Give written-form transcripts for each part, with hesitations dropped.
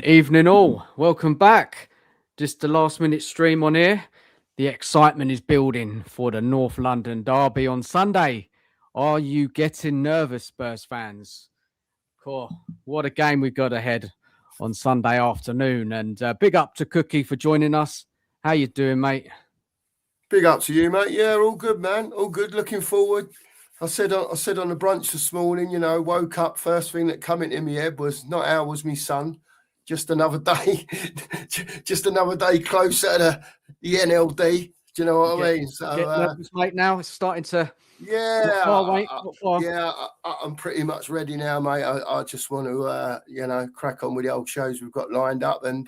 Evening all. Welcome back. Just the last minute stream on here. The excitement is building for the North London derby on Sunday. Are you getting nervous, Spurs fans? Cool. What a game we've got ahead on Sunday afternoon. And big up to Cookie for joining us. How you doing, mate? Big up to you, mate. Yeah, all good, man. All good. Looking forward. I said on the brunch this morning, woke up, first thing that come into my head was not how was me son, just another day, just another day closer to the NLD. Do you know what I mean? So, get nervous, mate. Now it's starting to. Yeah, I'm pretty much ready now, mate. I just want to, crack on with the old shows we've got lined up and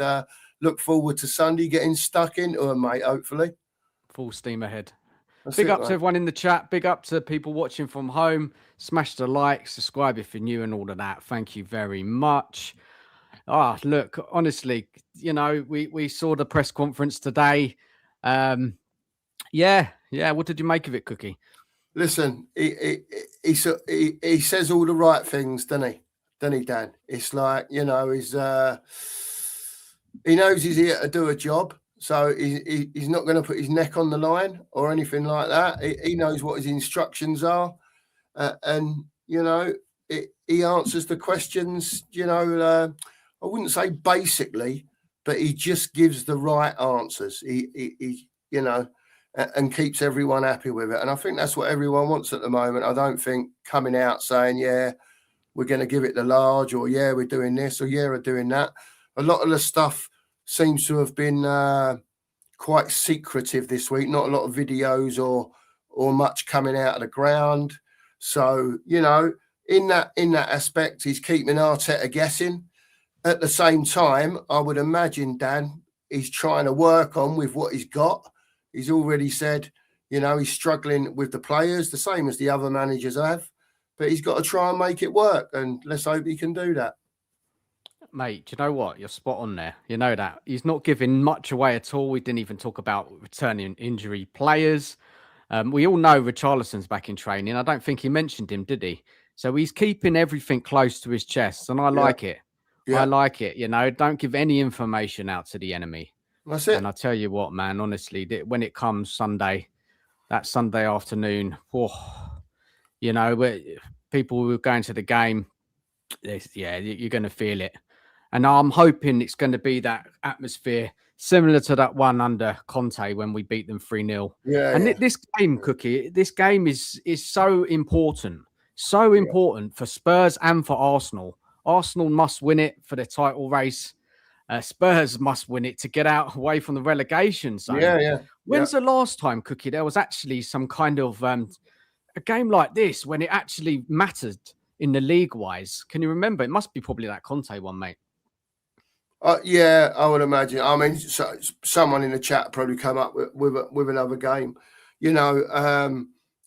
look forward to Sunday getting stuck into them, mate. Hopefully, full steam ahead. Big up to everyone in the chat. Big up to people watching from home. Smash the like, subscribe if you're new and all of that. Thank you very much. Look, honestly, we saw the press conference today. What did you make of it, Cookie? Listen, he says all the right things, doesn't he? Doesn't he, Dan? It's like, he knows he's here to do a job. So he's not going to put his neck on the line or anything like that. He knows what his instructions are. And he answers the questions, I wouldn't say basically, but he just gives the right answers. He and keeps everyone happy with it. And I think that's what everyone wants at the moment. I don't think coming out saying, yeah, we're going to give it the large or, yeah, we're doing this or, yeah, we're doing that. A lot of the stuff seems to have been quite secretive this week. Not a lot of videos or much coming out of the ground. So, in that aspect, he's keeping Arteta guessing. At the same time, I would imagine, Dan, he's trying to work on with what he's got. He's already said, he's struggling with the players, the same as the other managers have. But he's got to try and make it work. And let's hope he can do that. Mate, do you know what? You're spot on there. You know that. He's not giving much away at all. We didn't even talk about returning injury players. We all know Richarlison's back in training. I don't think he mentioned him, did he? So he's keeping everything close to his chest. And I like it. Yeah. I like it. Don't give any information out to the enemy. That's it. And I tell you what, man, honestly, when it comes Sunday, that Sunday afternoon, people who are going to the game, you're going to feel it. And I'm hoping it's going to be that atmosphere similar to that one under Conte when we beat them 3-0. This game, Cookie, this game is so important. So important for Spurs and for Arsenal. Arsenal must win it for the title race. Spurs must win it to get out away from the relegation zone. When's the last time, Cookie, there was actually some kind of a game like this when it actually mattered in the league-wise? Can you remember? It must be probably that Conte one, mate. I would imagine. I mean, someone in the chat probably come up with another game.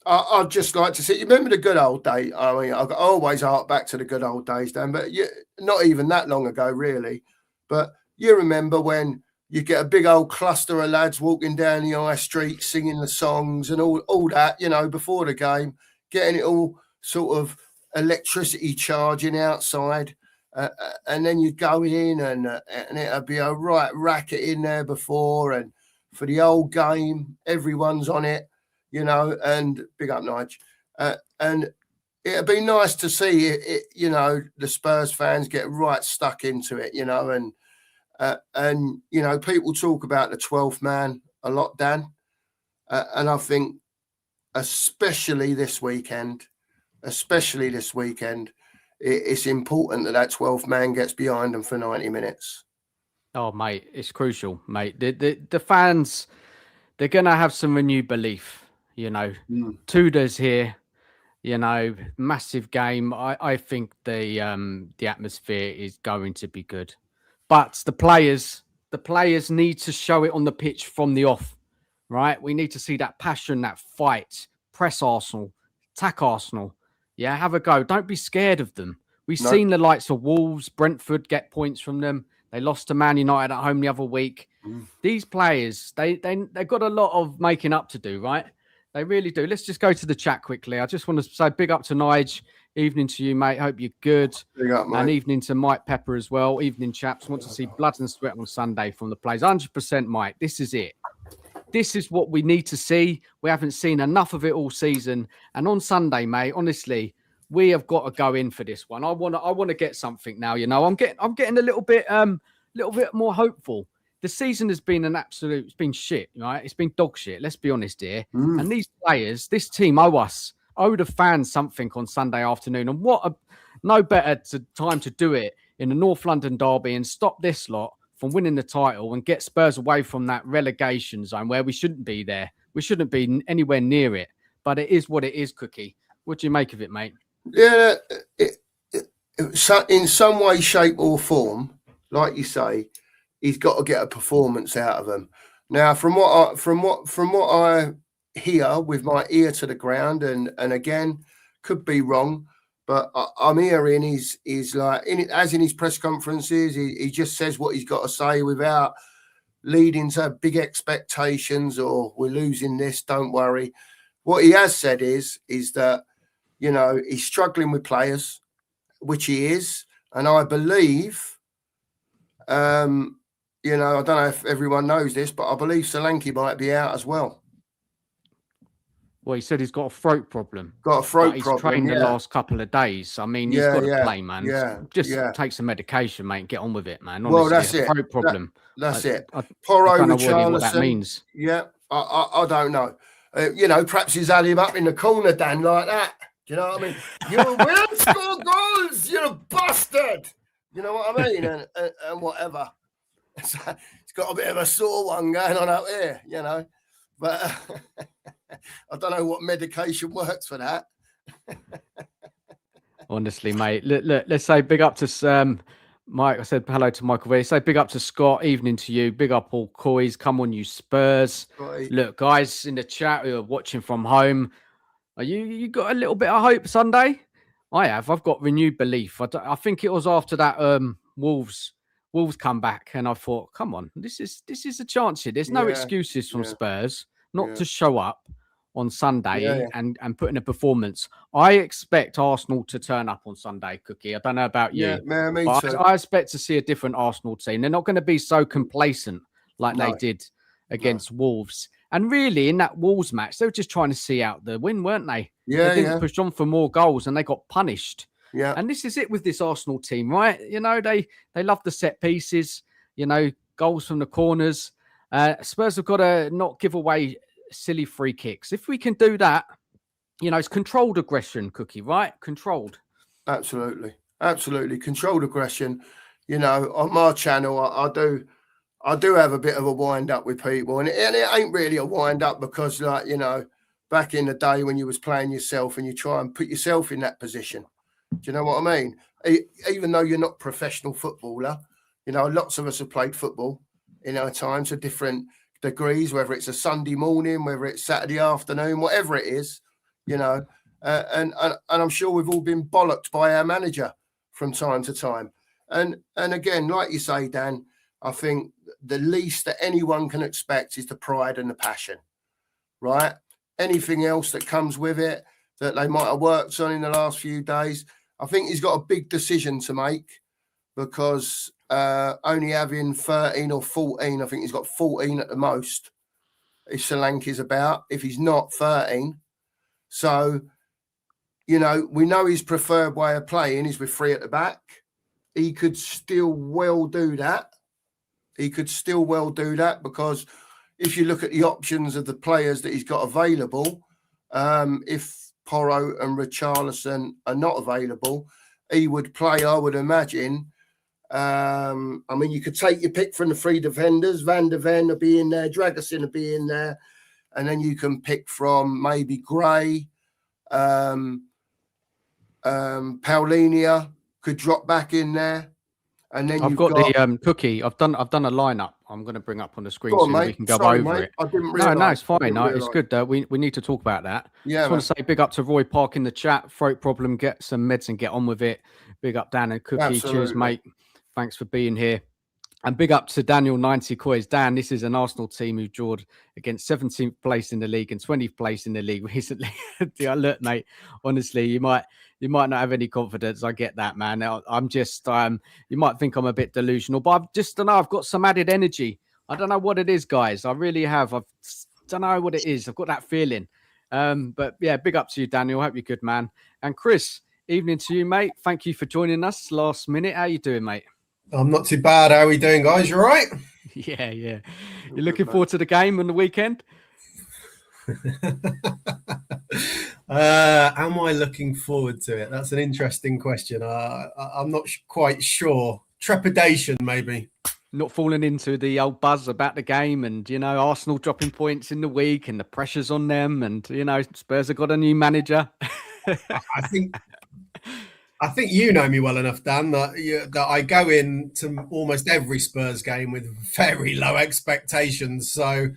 I'd just like to see. You remember the good old days? I mean, I always hark back to the good old days, Dan. But not even that long ago, really. But you remember when you get a big old cluster of lads walking down the high street, singing the songs and all that. Before the game, getting it all sort of electricity charging outside. And then you go in and it'll be a right racket in there before. And for the old game, everyone's on it, and big up, Nige. And it'd be nice to see it, the Spurs fans get right stuck into it, and people talk about the 12th man a lot, Dan. And I think especially this weekend, it's important that 12th man gets behind them for 90 minutes. Oh, mate, it's crucial, mate. The fans, they're going to have some renewed belief, Tudor's here, massive game. I think the atmosphere is going to be good. But the players need to show it on the pitch from the off, right? We need to see that passion, that fight, press Arsenal, attack Arsenal. Yeah, have a go. Don't be scared of them. We've seen the likes of Wolves, Brentford get points from them. They lost to Man United at home the other week. These players, they've got a lot of making up to do, right? They really do. Let's just go to the chat quickly. I just want to say big up to Nige. Evening to you, mate. Hope you're good. Big up, mate. And evening to Mike Pepper as well. Evening, chaps. Want to see blood and sweat on Sunday from the players. 100%, Mike. This is it. This is what we need to see. We haven't seen enough of it all season. And on Sunday, mate, honestly, we have got to go in for this one. I want to get something now. You know, I'm getting a little bit more hopeful. The season has been it's been shit, right? It's been dog shit. Let's be honest here. And these players, this team owe us. I would have found something on Sunday afternoon. And no better time to do it in the North London derby and stop this lot from winning the title and get Spurs away from that relegation zone where we shouldn't be there. We shouldn't be anywhere near it. But it is what it is, Cookie. What do you make of it, mate? Yeah, in some way, shape or form, like you say, he's got to get a performance out of them. Now, from what I hear with my ear to the ground, and again, could be wrong, but I'm hearing he's like, as in his press conferences, he just says what he's got to say without leading to big expectations or we're losing this, don't worry. What he has said is that, you know, he's struggling with players, which he is, and I believe, you know, I don't know if everyone knows this, but I believe Solanke might be out as well. Well, he said he's got a throat problem. Got a throat he's problem. Trained the last couple of days. I mean, he's got to play, man. Just take some medication, mate, and get on with it, man. Honestly, well, that's it. Throat problem. That's it. Porro, I don't know what that means. Yeah, I don't know. You know, perhaps he's had him up in the corner, Dan, like that. Do you know what I mean? You will score goals, you bastard. You know what I mean? And whatever. It's got a bit of a sore one going on out here, you know. But I don't know what medication works for that. Honestly, mate. Look, let's say big up to Mike. I said hello to Michael V. Say big up to Scott. Evening to you. Big up all COYS. Come on, you Spurs. Right. Look, guys in the chat who are watching from home, are you got a little bit of hope Sunday? I have. I've got renewed belief. I think it was after that Wolves come back, and I thought, come on, this is a chance here. There's no excuses from Spurs not to show up on Sunday and put in a performance. I expect Arsenal to turn up on Sunday, Cookie. I don't know about you. Yeah, me too. I expect to see a different Arsenal team. They're not going to be so complacent like they did against Wolves. And really, in that Wolves match, they were just trying to see out the win, weren't they? Yeah, they didn't push on for more goals, and they got punished. Yeah. And this is it with this Arsenal team, right? You know, they love the set pieces, you know, goals from the corners. Spurs have got to not give away silly free kicks. If we can do that, you know, it's controlled aggression, Cookie, right? Controlled. Absolutely. Controlled aggression. You know, on my channel, I do have a bit of a wind up with people, and it ain't really a wind up because, like, you know, back in the day when you was playing yourself and you try and put yourself in that position. Do you know what I mean? Even though you're not a professional footballer, you know, lots of us have played football in our time to different degrees, whether it's a Sunday morning, whether it's Saturday afternoon, whatever it is, you know, and I'm sure we've all been bollocked by our manager from time to time. And again, like you say, Dan, I think the least that anyone can expect is the pride and the passion, right? Anything else that comes with it that they might have worked on in the last few days, I think he's got a big decision to make because only having 13 or 14, I think he's got 14 at the most, if Solanke's about, if he's not 13. So, you know, we know his preferred way of playing is with 3 at the back. He could still well do that. Because if you look at the options of the players that he's got available, if Porro and Richarlison are not available, he would play, I would imagine. I mean, you could take your pick from the 3 defenders. Van der Ven will be in there. Dragusin will be in there. And then you can pick from maybe Gray. Paulinia could drop back in there. And then I've got the Cookie. I've done a lineup. I'm going to bring up on the screen so we can go over it. I didn't realise. No, it's fine. No, it's good. We need to talk about that. Yeah, I just want to say big up to Roy Park in the chat. Throat problem. Get some meds and get on with it. Big up Dan and Cookie. Absolutely. Cheers, mate. Thanks for being here. And big up to Daniel 90 COYS. Dan, this is an Arsenal team who drawed against 17th place in the league and 20th place in the league recently. Yeah, look, mate, honestly, you might not have any confidence. I get that, man. I'm just, you might think I'm a bit delusional, but I just don't know. I've got some added energy. I don't know what it is, guys. I really have. I don't know what it is. I've got that feeling. But yeah, big up to you, Daniel. Hope you're good, man. And Chris, evening to you, mate. Thank you for joining us last minute. How you doing, mate? I'm not too bad. How are we doing, guys? You all right? Yeah. You're looking forward to the game on the weekend? Am I looking forward to it? That's an interesting question. I'm not quite sure. Trepidation, maybe. Not falling into the old buzz about the game and, Arsenal dropping points in the week and the pressure's on them and, Spurs have got a new manager. I think you know me well enough, Dan, that I go into almost every Spurs game with very low expectations. So,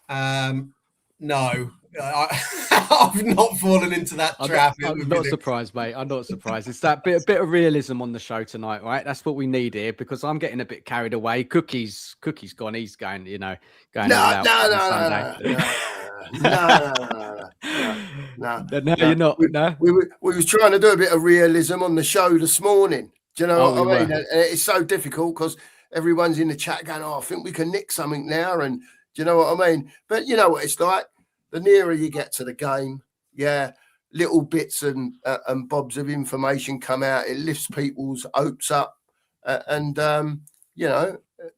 no, I've not fallen into that trap. I'm not surprised, mate. I'm not surprised. It's that bit of realism on the show tonight, right? That's what we need here because I'm getting a bit carried away. Cookie's gone. He's going, going all out on Sunday. No, you're not. We was trying to do a bit of realism on the show this morning. Do you know what I mean? And it's so difficult because everyone's in the chat going, I think we can nick something now. And do you know what I mean? But you know what it's like? The nearer you get to the game, little bits and bobs of information come out. It lifts people's hopes up. And it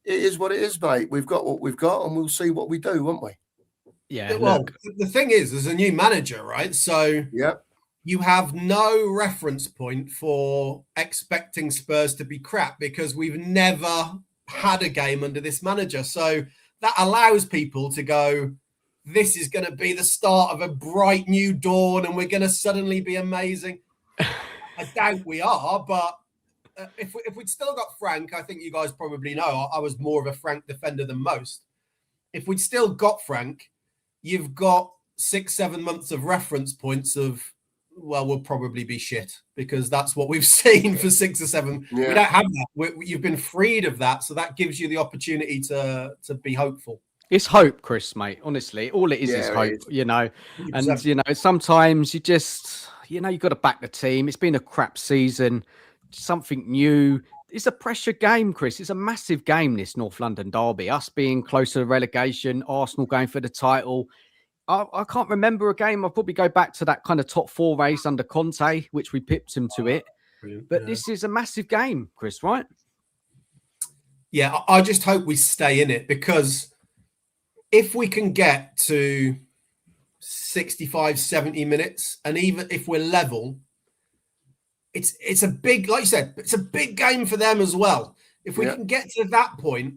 is what it is, mate. We've got what we've got and we'll see what we do, won't we? Yeah. Well, the thing is, there's a new manager, right? So you have no reference point for expecting Spurs to be crap because we've never had a game under this manager. So that allows people to go, this is going to be the start of a bright new dawn and we're going to suddenly be amazing. I doubt we are, but if we'd still got Frank, I think you guys probably know I was more of a Frank defender than most. If we'd still got Frank, you've got 6-7 months of reference points of, well, we'll probably be shit because that's what we've seen for 6 or 7. Yeah. We don't have that. You've been freed of that. So that gives you the opportunity to be hopeful. It's hope, Chris, mate. Honestly, all it is hope, And, sometimes you just, you've got to back the team. It's been a crap season, something new. It's a pressure game, Chris. It's a massive game, this North London derby. Us being close to relegation, Arsenal going for the title. I can't remember a game. I'll probably go back to that kind of top 4 race under Conte, which we pipped him to it. But this is a massive game, Chris, right? Yeah, I just hope we stay in it because if we can get to 65, 70 minutes, and even if we're level, it's a big, like you said, it's a big game for them as well. If we can get to that point,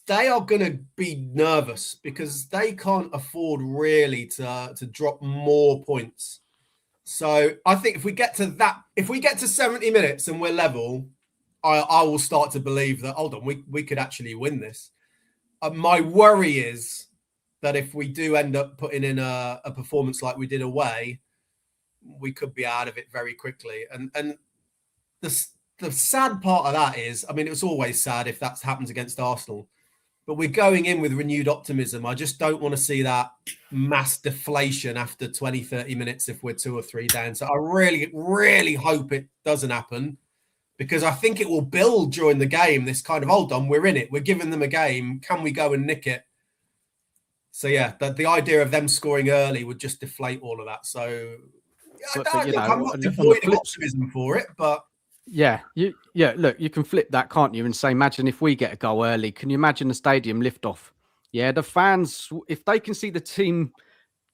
they are going to be nervous because they can't afford really to drop more points. So I think if we get to 70 minutes and we're level, I will start to believe that, hold on, we could actually win this. My worry is that if we do end up putting in a performance like we did away, we could be out of it very quickly. And the sad part of that is, I mean, it was always sad if that happens against Arsenal, but we're going in with renewed optimism. I just don't want to see that mass deflation after 20, 30 minutes if we're 2 or 3 down. So I really, really hope it doesn't happen because I think it will build during the game, this kind of, hold on, we're in it. We're giving them a game. Can we go and nick it? So, yeah, the idea of them scoring early would just deflate all of that. So, I'm not devoid of optimism for it, but... Look, you can flip that, can't you? And say, imagine if we get a goal early. Can you imagine the stadium lift off? Yeah, the fans, if they can see the team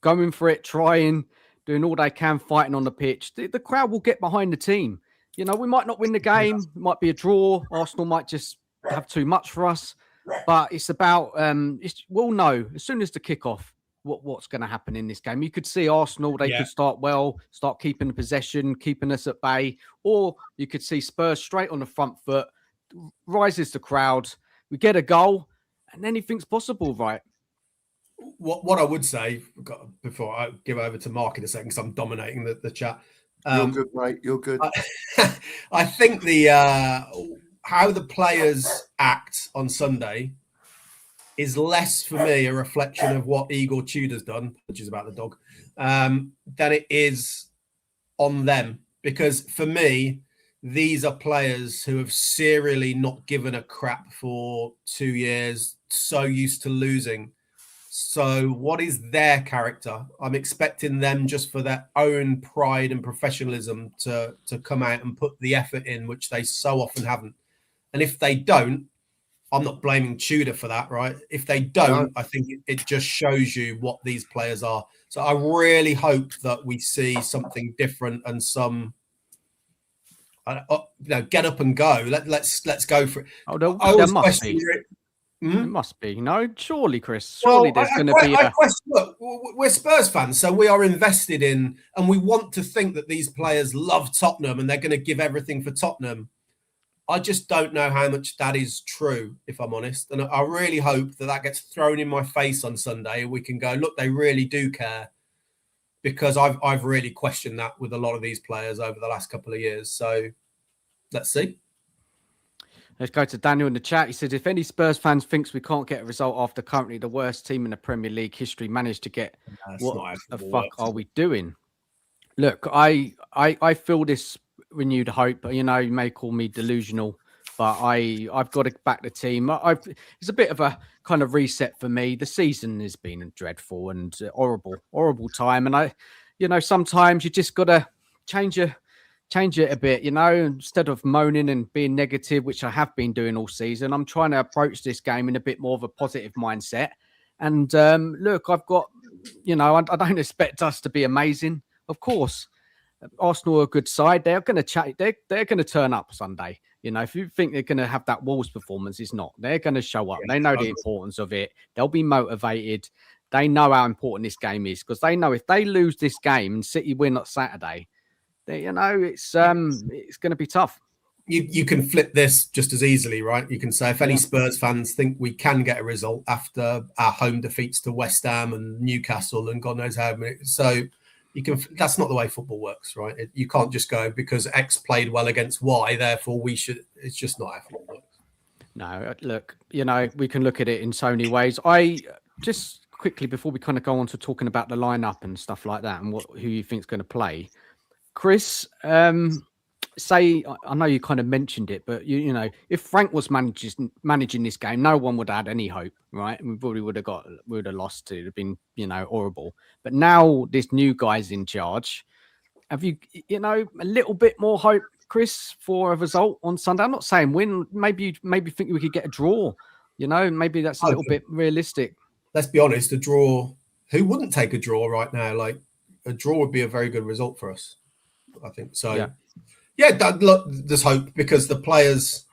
going for it, trying, doing all they can, fighting on the pitch, the crowd will get behind the team. We might not win the game. It might be a draw. Arsenal might just have too much for us. But it's about, we'll know as soon as the kickoff what's going to happen in this game. You could see Arsenal, they could start well, start keeping the possession, keeping us at bay. Or you could see Spurs straight on the front foot, rises the crowd, we get a goal, and anything's possible, right? What I would say, before I give over to Mark in a second, because I'm dominating the chat, You're good, mate. You're good. I think how the players act on Sunday is less for me a reflection of what Igor Tudor's done, which is about the dog, than it is on them. Because for me, these are players who have serially not given a crap for 2 years, so used to losing. So what is their character? I'm expecting them, just for their own pride and professionalism, to come out and put the effort in, which they so often haven't. And if they don't, I'm not blaming Tudor for that, right? If they don't, I think it just shows you what these players are. So I really hope that we see something different and some, get up and go. Let's go for it. Oh, there must be. It must be. No, surely, Chris. Surely there's going to be. Look, we're Spurs fans, so we are invested in, and we want to think that these players love Tottenham and they're going to give everything for Tottenham. I just don't know how much that is true, if I'm honest. And I really hope that gets thrown in my face on Sunday and we can go, look, they really do care, because I've really questioned that with a lot of these players over the last couple of years. So let's see. Let's go to Daniel in the chat. He says, if any Spurs fans thinks we can't get a result after currently the worst team in the Premier League history managed to get, what the fuck are we doing? Look, I feel this renewed hope. You know, you may call me delusional, but I've got to back the team. It's a bit of a kind of reset for me. The season has been dreadful and horrible time. And sometimes you just got to change it a bit, instead of moaning and being negative, which I have been doing all season. I'm trying to approach this game in a bit more of a positive mindset. And look, I've got, I don't expect us to be amazing. Of course, Arsenal are a good side. They're going to they're going to turn up Sunday. If you think they're going to have that Wolves performance, it's not. They're going to show up. They know the importance of it. They'll be motivated. They know how important this game is, because they know if they lose this game and City win on Saturday, it's going to be tough. You can flip this just as easily, right? You can say, if any Spurs fans think we can get a result after our home defeats to West Ham and Newcastle and God knows how many, so you can. That's not the way football works, right? You can't just go because X played well against Y, therefore we should. It's just not how football works. No, look, we can look at it in so many ways. I just quickly, before we kind of go on to talking about the lineup and stuff like that and who you think is going to play, Chris, say, I know you kind of mentioned it, but if Frank was managing this game, no one would have had any hope, right? We probably would have lost. It would have been, horrible. But now this new guy's in charge. Have you, a little bit more hope, Chris, for a result on Sunday? I'm not saying win. Maybe think we could get a draw. Maybe that's a little bit realistic. Let's be honest. A draw. Who wouldn't take a draw right now? Like, a draw would be a very good result for us, I think. So. Yeah, look, there's hope, because the players,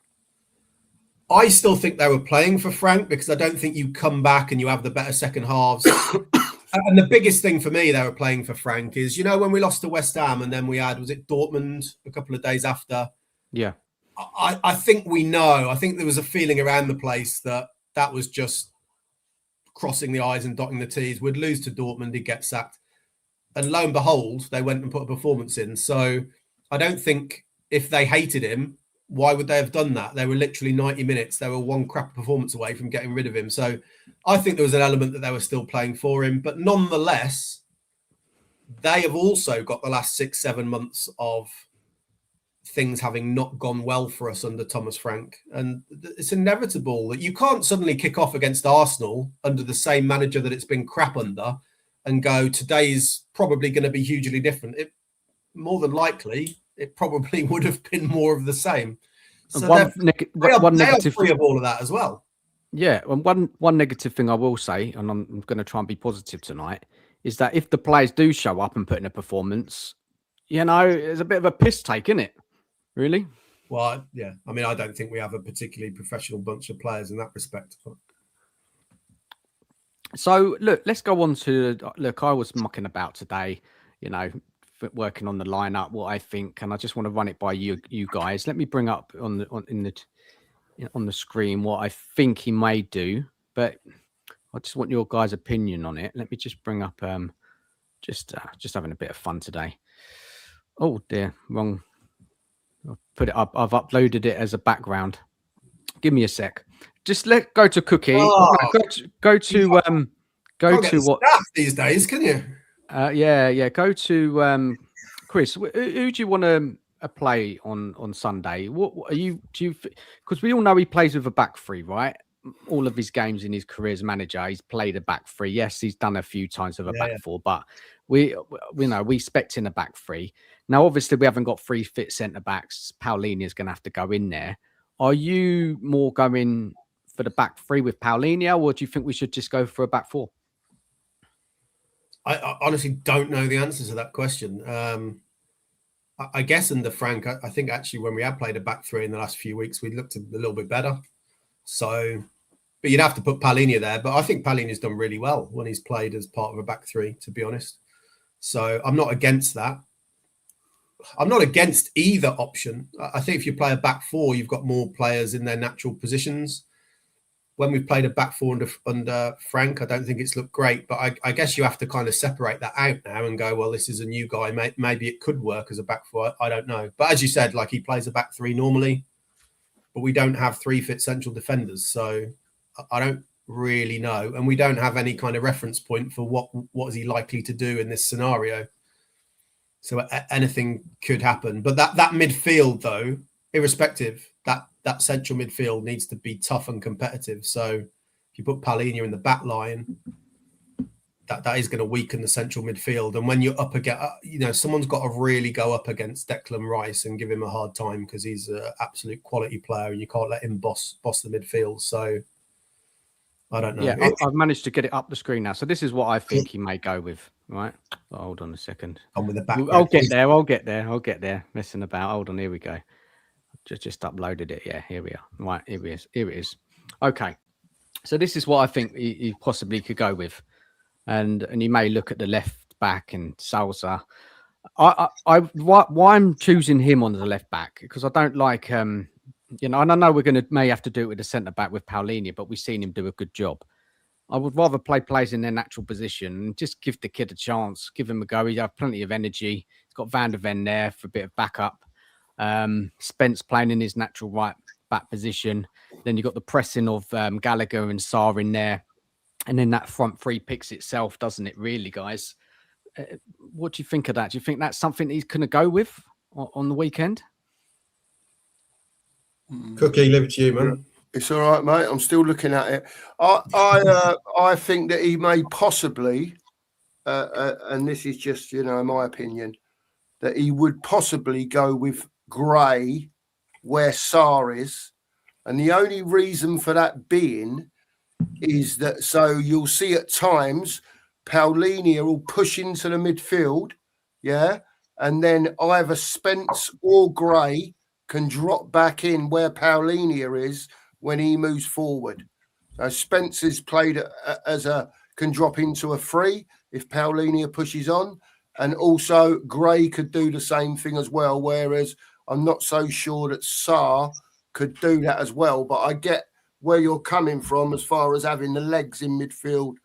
I still think they were playing for Frank, because I don't think you come back and you have the better second halves. And the biggest thing for me, they were playing for Frank is, when we lost to West Ham and then we had, was it Dortmund a couple of days after? Yeah. I think we know. I think there was a feeling around the place that was just crossing the I's and dotting the T's. We'd lose to Dortmund, he'd get sacked. And lo and behold, they went and put a performance in. So I don't think, if they hated him, why would they have done that? They were literally 90 minutes. They were one crap performance away from getting rid of him. So I think there was an element that they were still playing for him. But nonetheless, they have also got the last 6-7 months of things having not gone well for us under Thomas Frank. And it's inevitable that you can't suddenly kick off against Arsenal under the same manager that it's been crap under and go, today's probably going to be hugely different. More than likely, it probably would have been more of the same. So one negative free of all of that as well. Yeah, and one negative thing I will say, and I'm going to try and be positive tonight, is that if the players do show up and put in a performance, it's a bit of a piss take, isn't it? Really? Well, yeah. I mean, I don't think we have a particularly professional bunch of players in that respect. So, look, let's go on to, I was mucking about today, working on the lineup, what I think, and I just want to run it by you guys. Let me bring up on the screen what I think he may do, but I just want your guys' opinion on it. Let me just bring up just having a bit of fun today. Oh dear, wrong. I'll put it up. I've uploaded it as a background. Give me a sec. Just go to Cookie. Oh, go to what staff these days, can you? Yeah. Go to Chris. Who do you want to play on Sunday? What are you? Do you? Because we all know he plays with a back three, right? All of his games in his career as manager, he's played a back three. Yes, he's done a few times with a back four, but we expect in a back three. Now, obviously, we haven't got 3 fit centre backs. Paulinho is going to have to go in there. Are you more going for the back three with Paulinho, or do you think we should just go for a back four? I honestly don't know the answer to that question. I guess under Frank, I think actually when we have played a back three in the last few weeks, we looked a little bit better. So, but you'd have to put Paulinho there. But I think Paulinho's done really well when he's played as part of a back three, to be honest. So I'm not against that. I'm not against either option. I think if you play a back four, you've got more players in their natural positions. When we've played a back four under Frank, I don't think it's looked great. But I guess you have to kind of separate that out now and go, well, this is a new guy. Maybe it could work as a back four. I don't know. But as you said, like he plays a back three normally, but we don't have 3 fit central defenders. So I don't really know. And we don't have any kind of reference point for what is he likely to do in this scenario. So anything could happen. But that midfield, though, irrespective, that central midfield needs to be tough and competitive. So if you put Paulinho in the back line, that is going to weaken the central midfield. And when you're up against, someone's got to really go up against Declan Rice and give him a hard time because he's an absolute quality player and you can't let him boss the midfield. So I don't know. Yeah, I've managed to get it up the screen now. So this is what I think he may go with, right? Oh, hold on a second. On with the back. I'll get there. Messing about. Hold on, here we go. Just uploaded it. Yeah, here we are. Right, here it is. Okay. So this is what I think he possibly could go with. And you may look at the left back and Salsa. Why I'm choosing him on the left back, because I don't like and I know we're may have to do it with the centre back with Paulinho, but we've seen him do a good job. I would rather play players in their natural position and just give the kid a chance, give him a go. He has plenty of energy. He's got Van der Ven there for a bit of backup. Spence playing in his natural right back position. Then you've got the pressing of Gallagher and Sarr in there. And then that front three picks itself, doesn't it, really, guys? What do you think of that? Do you think that's something he's going to go with on the weekend? Cookie, leave it to you, man. It's all right, mate. I'm still looking at it. I think that he may possibly, and this is just, my opinion, that he would possibly go with Gray where Sarr is. And the only reason for that being is that, so you'll see at times Paulinho will push into the midfield, and then either Spence or Gray can drop back in where Paulinho is when he moves forward. So Spence is played can drop into a free if Paulinho pushes on, and also Gray could do the same thing as well, whereas I'm not so sure that Sarr could do that as well, but I get where you're coming from as far as having the legs in midfield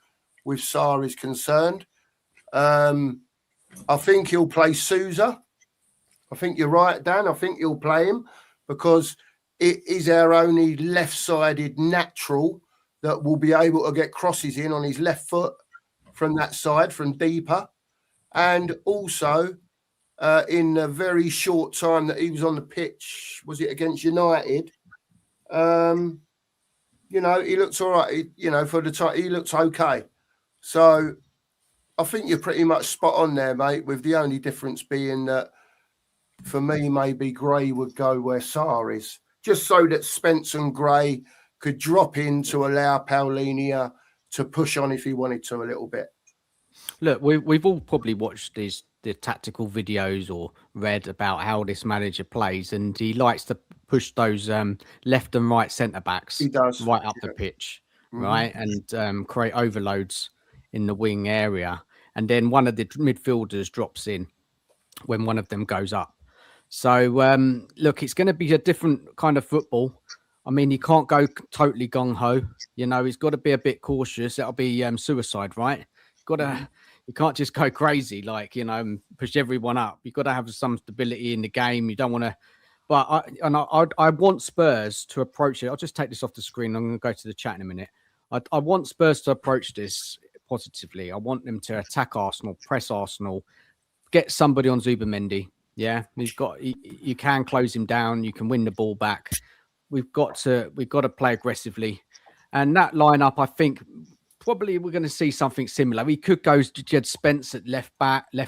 with Sarr is concerned. I think he'll play Sousa. I think you're right, Dan. I think he'll play him because it is our only left-sided natural that will be able to get crosses in on his left foot from that side, from deeper. And also, in the very short time that he was on the pitch, was it against United? He looks all right. For the time, he looks okay. So I think you're pretty much spot on there, mate, with the only difference being that for me, maybe Gray would go where Sarr is, just so that Spence and Gray could drop in to allow Paulinho to push on if he wanted to a little bit. Look, we've all probably watched the tactical videos or read about how this manager plays, and he likes to push those left and right centre backs right up the pitch, right, and create overloads in the wing area, and then one of the midfielders drops in when one of them goes up. So look, it's going to be a different kind of football. I mean, he can't go totally gung ho. He's got to be a bit cautious. That'll be suicide, right? You can't just go crazy, like, and push everyone up. You've got to have some stability in the game. You don't want to. But I want Spurs to approach it. I'll just take this off the screen. I'm going to go to the chat in a minute. I want Spurs to approach this positively. I want them to attack Arsenal, press Arsenal, get somebody on Zubimendi. Yeah, you can close him down. You can win the ball back. We've got to play aggressively, and that lineup, I think, probably we're going to see something similar. We could go to Jed Spence at left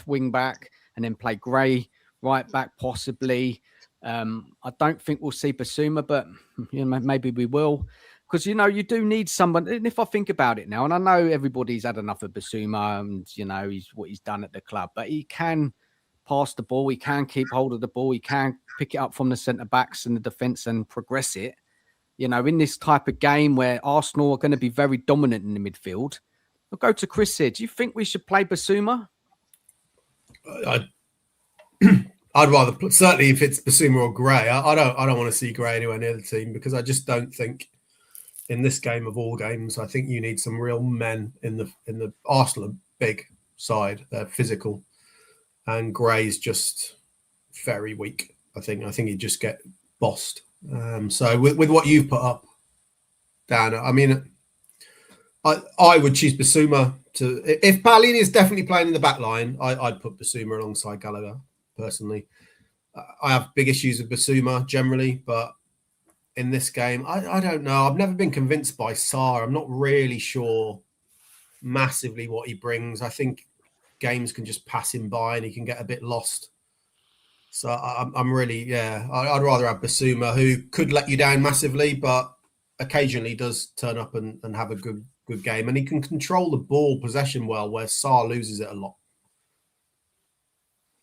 wing back, and then play Gray right back, possibly. I don't think we'll see Basuma, but maybe we will, because you do need someone. And if I think about it now, and I know everybody's had enough of Basuma, and he's what he's done at the club, but he can pass the ball, he can keep hold of the ball, he can pick it up from the centre backs and the defence and progress it. In this type of game where Arsenal are going to be very dominant in the midfield, I'll go to Chris here. Do you think we should play Basuma? I'd rather, certainly if it's Basuma or Gray. I don't want to see Gray anywhere near the team, because I just don't think in this game of all games, I think you need some real men in the Arsenal big side. They're physical, and Gray's just very weak. I think he'd just get bossed. So with what you've put up, Dan, I mean, I would choose Basuma to. If Paolini is definitely playing in the back line, I'd put Basuma alongside Gallagher. Personally, I have big issues with Basuma generally, but in this game, I don't know. I've never been convinced by Sarr. I'm not really sure massively what he brings. I think games can just pass him by and he can get a bit lost. So I'm really, I'd rather have Basuma, who could let you down massively, but occasionally does turn up and have a good game. And he can control the ball possession well, where Sarr loses it a lot.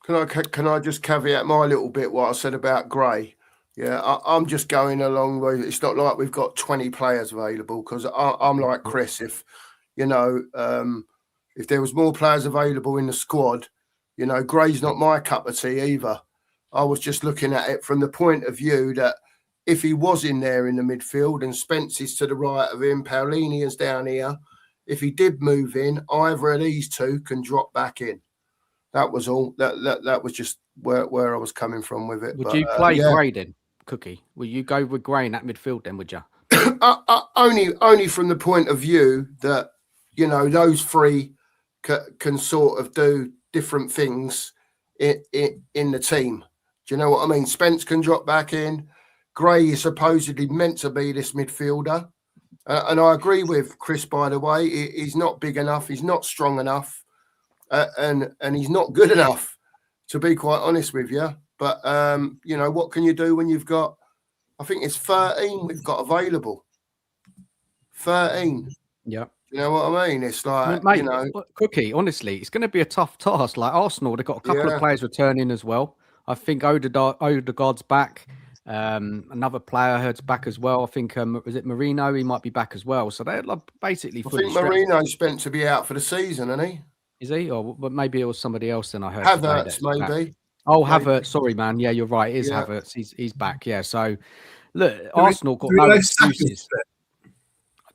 Can I just caveat my little bit what I said about Gray? Yeah, I'm just going along with, it's not like we've got 20 players available, because I'm like Chris. If if there was more players available in the squad, Gray's not my cup of tea either. I was just looking at it from the point of view that if he was in there in the midfield and Spence is to the right of him, Paolini is down here, if he did move in, either of these two can drop back in. That was all. That was just where I was coming from with it. Would you play Gray then, Cookie? Will you go with Gray in that midfield then, would you? Only from the point of view that, those three can sort of do different things in the team. Do you know what I mean? Spence can drop back in. Gray is supposedly meant to be this midfielder. And I agree with Chris, by the way. He's not big enough. He's not strong enough. And he's not good enough, to be quite honest with you. But, what can you do when you've got, I think it's 13 we've got available. 13. Yeah. You know what I mean? It's like, mate, Cookie, honestly, it's going to be a tough task. Like Arsenal, they've got a couple of players returning as well. I think Odegaard's back. Another player I heard's back as well. I think, was it Marino? He might be back as well. So they're basically fully stretched. Marino's meant to be out for the season, isn't he? Is he? Or but maybe it was somebody else then I heard. Havertz, maybe. Oh, Havertz. Sorry, man. Yeah, you're right. It is Havertz. He's back. Yeah. So, look, Arsenal got no excuses.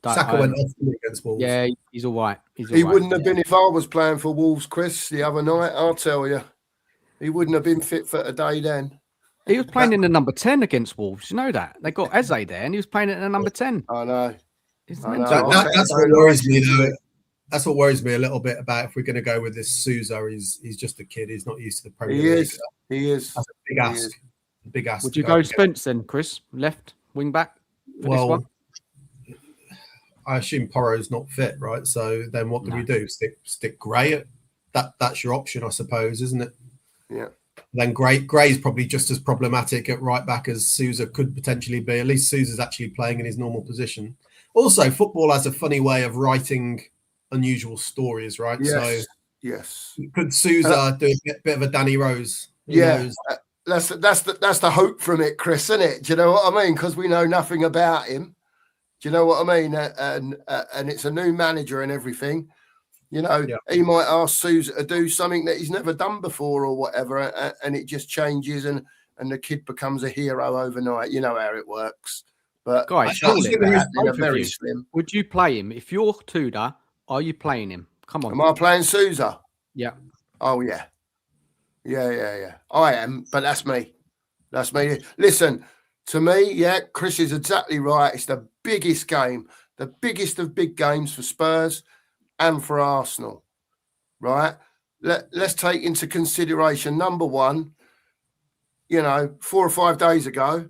Saka went off against Wolves. Yeah, he's all right. He wouldn't have been if I was playing for Wolves, Chris, the other night. I'll tell you. He wouldn't have been fit for today then. He was playing in the number 10 against Wolves. You know that? They got Eze there and he was playing in the number 10. I know. That's what worries me, though. That's what worries me a little bit about if we're going to go with this Sousa. He's just a kid. He's not used to the Premier League. He is. That's a big ask. Big ask. Would you go Spence then, Chris? Left wing back? Well, I assume Porro's not fit, right? So then what do we do? Stick Gray? That's your option, I suppose, isn't it? Yeah. Then Gray's probably just as problematic at right back as Sousa could potentially be. At least Sousa's actually playing in his normal position. Also, football has a funny way of writing unusual stories, right? Yes. Could Sousa do a bit of a Danny Rose? That's the hope from it, Chris, isn't it? Do you know what I mean? Because we know nothing about him. Do you know what I mean? And it's a new manager and everything. He might ask Sousa to do something that he's never done before or whatever, and it just changes and the kid becomes a hero overnight. You know how it works. But guys, very slim. Would you play him if you're Tudor? Are you playing him? Come on. Am I playing Sousa? Yeah. Oh yeah. Yeah. I am, but that's me. That's me. Listen, to me, yeah, Chris is exactly right. It's the biggest game, the biggest of big games for Spurs and for Arsenal, right? Let's take into consideration, number one, 4 or 5 days ago,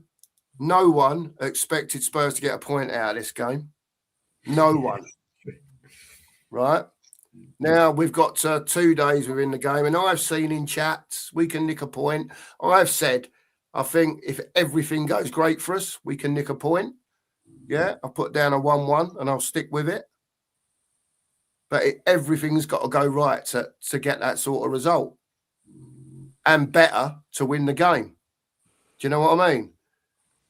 no one expected Spurs to get a point out of this game. No one. Right? Now we've got 2 days within the game, and I've seen in chats we can nick a point. I've said, I think if everything goes great for us, we can nick a point. Yeah, I'll put down a 1-1 and I'll stick with it. But everything's got to go right to get that sort of result, and better to win the game. Do you know what I mean?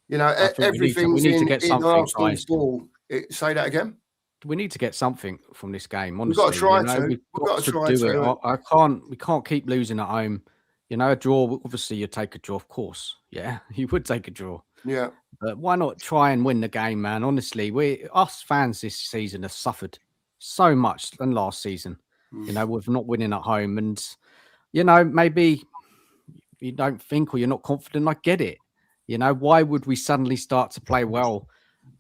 Everything's in Arsenal's ball. Say that again. We need to get something from this game. Honestly, we've got to try to. We've got to try to. I can't. We can't keep losing at home. A draw. Obviously, you take a draw, of course. Yeah, you would take a draw. Yeah, but why not try and win the game, man? Honestly, us fans this season have suffered so much than last season. With not winning at home, and maybe you don't think or you're not confident. I get it. Why would we suddenly start to play well?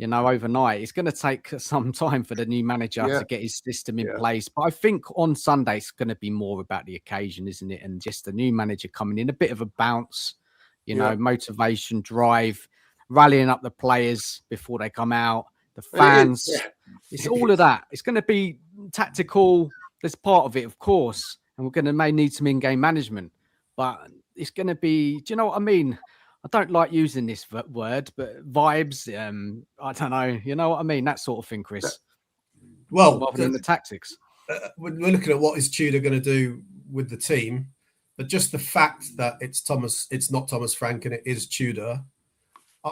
Overnight, it's going to take some time for the new manager to get his system in place. But I think on Sunday, it's going to be more about the occasion, isn't it? And just the new manager coming in, a bit of a bounce, motivation, drive, rallying up the players before they come out, the fans. It's all of that. It's going to be tactical. There's part of it, of course. And we're going to may need some in-game management. But it's going to be, do you know what I mean? I don't like using this word, but vibes, I don't know. You know what I mean? That sort of thing, Chris. Well, rather than the tactics. We're looking at what is Tudor going to do with the team, but just the fact that it's not Thomas Frank and it is Tudor,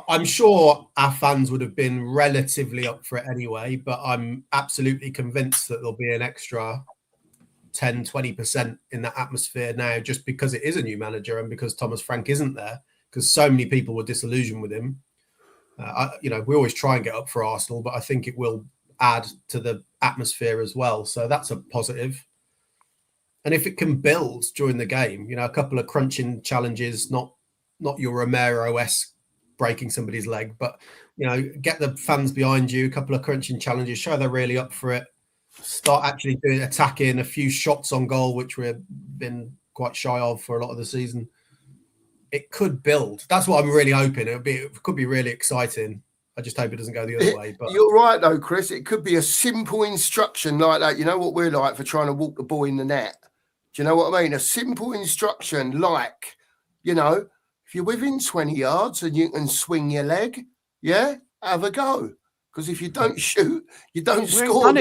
I'm sure our fans would have been relatively up for it anyway, but I'm absolutely convinced that there'll be an extra 10, 20% in that atmosphere now, just because it is a new manager and because Thomas Frank isn't there. Because so many people were disillusioned with him. We always try and get up for Arsenal, but I think it will add to the atmosphere as well. So that's a positive. And if it can build during the game, a couple of crunching challenges, not your Romero-esque breaking somebody's leg, but, get the fans behind you, a couple of crunching challenges, show they're really up for it, start actually attacking, a few shots on goal, which we've been quite shy of for a lot of the season. It could build. That's what I'm really hoping. It could be really exciting. I just hope it doesn't go the other way. But you're right, though, Chris. It could be a simple instruction like that. You know what we're like for trying to walk the ball in the net. Do you know what I mean? A simple instruction like, if you're within 20 yards and you can swing your leg, have a go. Because if you don't shoot, you don't score.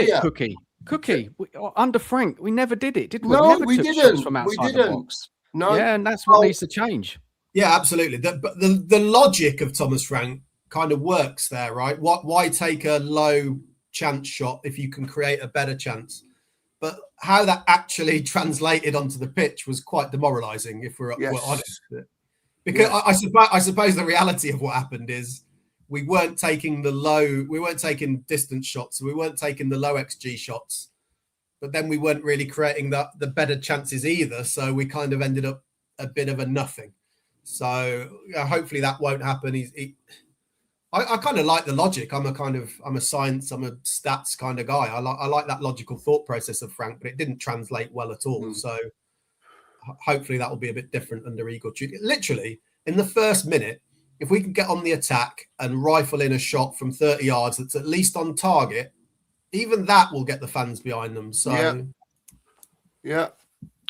Cookie. Under Frank, we never did it, did we? No, we didn't. Shots from outside the box. No. Yeah, and that's what needs to change. Yeah, absolutely. But the logic of Thomas Frank kind of works there, right? Why take a low chance shot if you can create a better chance? But how that actually translated onto the pitch was quite demoralising, if we're honest. Because I suppose the reality of what happened is we weren't taking distance shots, we weren't taking the low XG shots, but then we weren't really creating the better chances either. So we kind of ended up a bit of a nothing. So hopefully that won't happen. I kind of like the logic. I'm a science, I'm a stats kind of guy. I like that logical thought process of Frank, but it didn't translate well at all. So hopefully that will be a bit different under Igor Tudor. Literally, in the first minute, if we can get on the attack and rifle in a shot from 30 yards that's at least on target, even that will get the fans behind them. So yeah.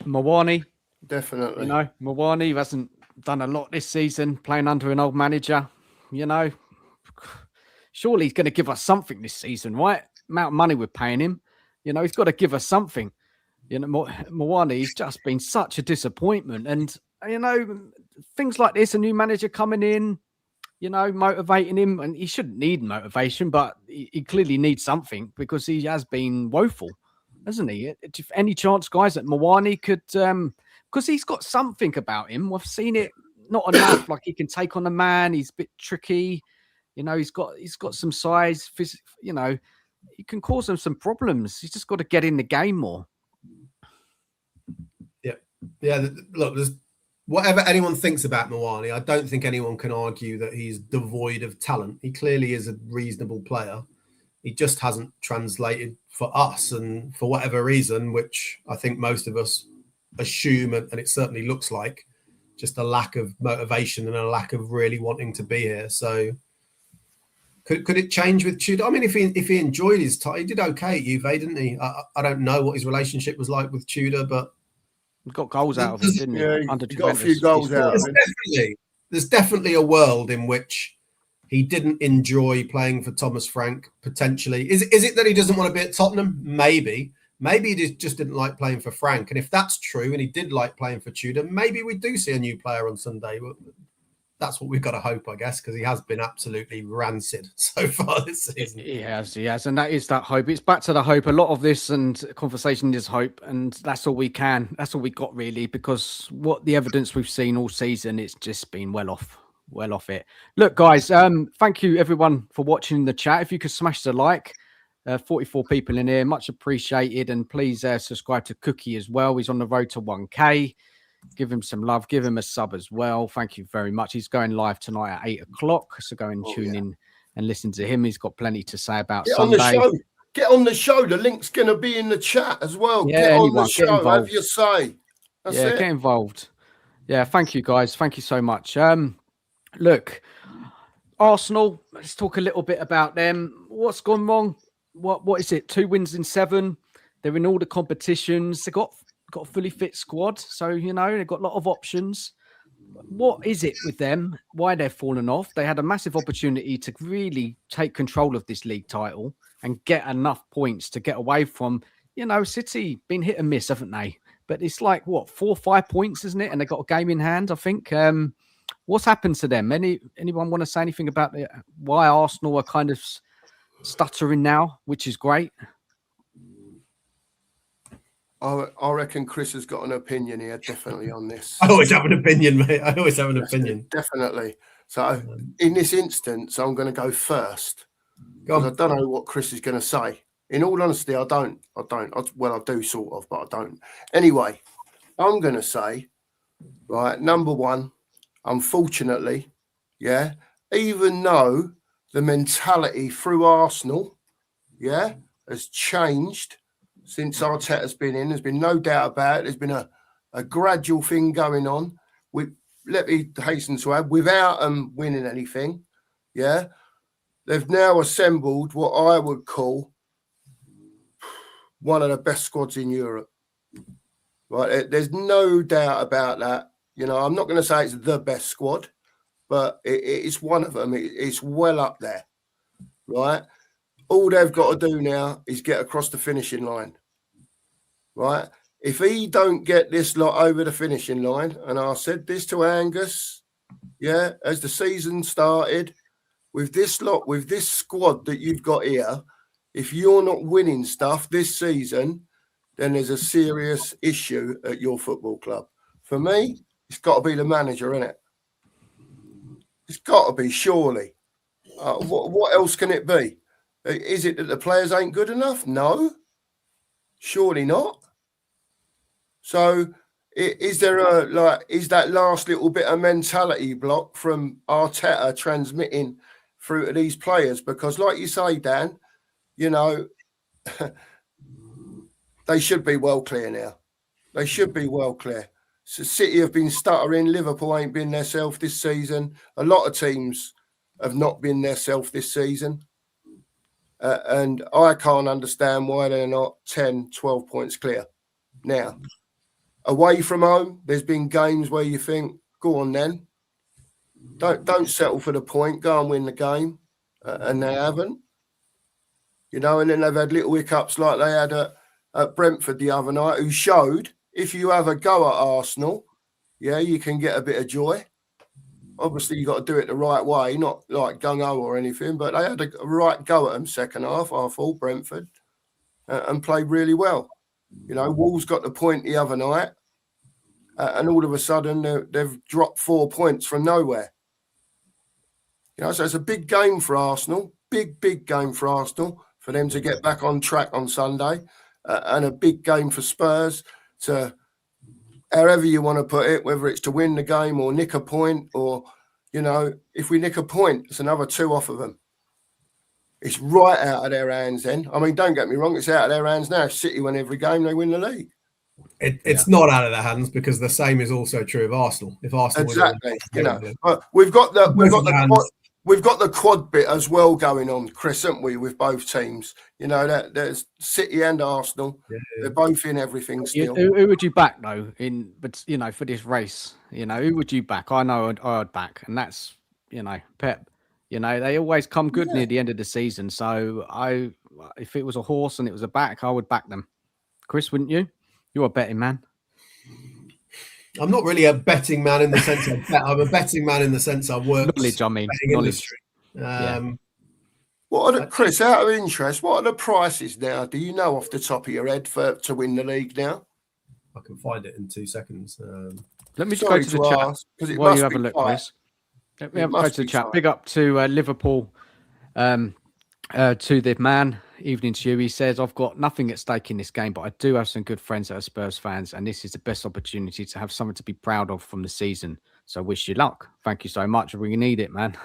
Mawani. Definitely. Mawani hasn't done a lot this season, playing under an old manager. Surely he's going to give us something this season, right? Amount of money we're paying him. He's got to give us something. Mawani's just been such a disappointment. And, things like this, a new manager coming in, motivating him. And he shouldn't need motivation, but he clearly needs something because he has been woeful, hasn't he? If any chance, guys, that Mawani could, because he's got something about him. We've seen it, not enough. Like he can take on a man. He's a bit tricky. He's got some size. He can cause them some problems. He's just got to get in the game more. Yeah, look, there's whatever anyone thinks about Mawani, I don't think anyone can argue that he's devoid of talent. He clearly is a reasonable player. He just hasn't translated for us, and for whatever reason, which I think most of us assume, and it certainly looks like, just a lack of motivation and a lack of really wanting to be here. So could it change with Tudor? I mean, if he enjoyed his time, he did okay at Juve, didn't he? I don't know what his relationship was like with Tudor, but he got goals out of him, didn't he? Yeah, Under he got a few goals out of him. There's definitely a world in which he didn't enjoy playing for Thomas Frank, potentially. Is it that he doesn't want to be at Tottenham? Maybe. Maybe he just didn't like playing for Frank. And if that's true, and he did like playing for Tudor, maybe we do see a new player on Sunday. That's what we've got to hope, I guess, because he has been absolutely rancid so far this season. He has. And that is that hope. It's back to the hope. A lot of this and conversation is hope, and that's all we got really, because what the evidence we've seen all season, it's just been well off it. Look, guys, thank you everyone for watching the chat. If you could smash the like, 44 people in here, much appreciated, and please subscribe to Cookie as well. He's on the road to 1K. Give him some love. Give him a sub as well. Thank you very much. He's going live tonight at 8 o'clock. So go and tune in and listen to him. He's got plenty to say about Sunday. Get on the show. The link's going to be in the chat as well. Yeah, get on the show. Have your say. That's it. Get involved. Yeah, thank you, guys. Thank you so much. Look, Arsenal, let's talk a little bit about them. What's gone wrong? What is it? 2 wins in 7. They're in all the competitions. They got a fully fit squad, so they've got a lot of options. What is it with them? Why they've fallen off? They had a massive opportunity to really take control of this league title and get enough points to get away from, City been hit and miss, haven't they? But it's like 4 or 5 points, isn't it? And they got a game in hand, I think. What's happened to them? Anyone want to say anything about why Arsenal are kind of stuttering now, which is great? I reckon Chris has got an opinion here, definitely, on this. I always have an opinion, mate. I always have an opinion. Definitely. So in this instance, I'm going to go first. Because I don't know what Chris is going to say. In all honesty, I don't. Well, I do sort of, but I don't. Anyway, I'm going to say, right, number one, unfortunately, even though the mentality through Arsenal, has changed since Arteta's been in. There's been no doubt about it. There's been a gradual thing going on. Let me hasten to add, without them winning anything, they've now assembled what I would call one of the best squads in Europe. Right? There's no doubt about that. I'm not going to say it's the best squad, but it's one of them. It's well up there, right? All they've got to do now is get across the finishing line, right? If he don't get this lot over the finishing line, and I said this to Angus, as the season started, with this lot, with this squad that you've got here, if you're not winning stuff this season, then there's a serious issue at your football club. For me, it's got to be the manager, innit? It's got to be, surely. What else can it be? Is it that the players ain't good enough? No, surely not. So is there is that last little bit of mentality block from Arteta transmitting through to these players? Because like you say, Dan, they should be well clear now. They should be well clear. So City have been stuttering. Liverpool ain't been their self this season. A lot of teams have not been their self this season. And I can't understand why they're not 10, 12 points clear. Now, away from home, there's been games where you think, go on then. Don't settle for the point. Go and win the game. And they haven't. And then they've had little hiccups like they had at Brentford the other night, who showed if you have a go at Arsenal, you can get a bit of joy. Obviously, you got to do it the right way, not like gung-ho or anything, but they had a right go at them second half, I thought, Brentford, and played really well. Wolves got the point the other night, and all of a sudden they've dropped 4 points from nowhere. So it's a big game for Arsenal, big game for Arsenal, for them to get back on track on Sunday, and a big game for Spurs to however you want to put it, whether it's to win the game or nick a point, or, you know, if we nick a point, it's another 2 off of them. It's right out of their hands then. I mean, don't get me wrong, it's out of their hands now. If City win every game, they win the league. It's not out of their hands, because the same is also true of Arsenal. If Arsenal exactly, you know, but we've got the quad bit as well going on, Chris, haven't we, with both teams? You know, that there's City and Arsenal. Yeah. They're both in everything still. Who would you back though? But you know, for this race, you know, who would you back? I know I'd back, and that's, you know, Pep. You know, they always come good near the end of the season. So if it was a horse and it was a back, I would back them. Chris, wouldn't you? You're a betting man. I'm not really a betting man in the sense I bet. I'm a betting man in the sense I work. Knowledge, I mean, knowledge. What are Chris, out of interest, what are the prices now? Do you know off the top of your head to win the league now? I can find it in 2 seconds. Let me just go to the chat while you have a look, Chris. Let me go to the chat. Big up to Liverpool, to the man. Evening to you. He says, I've got nothing at stake in this game, but I do have some good friends that are Spurs fans, and this is the best opportunity to have something to be proud of from the season. So wish you luck. Thank you so much. We need it, man.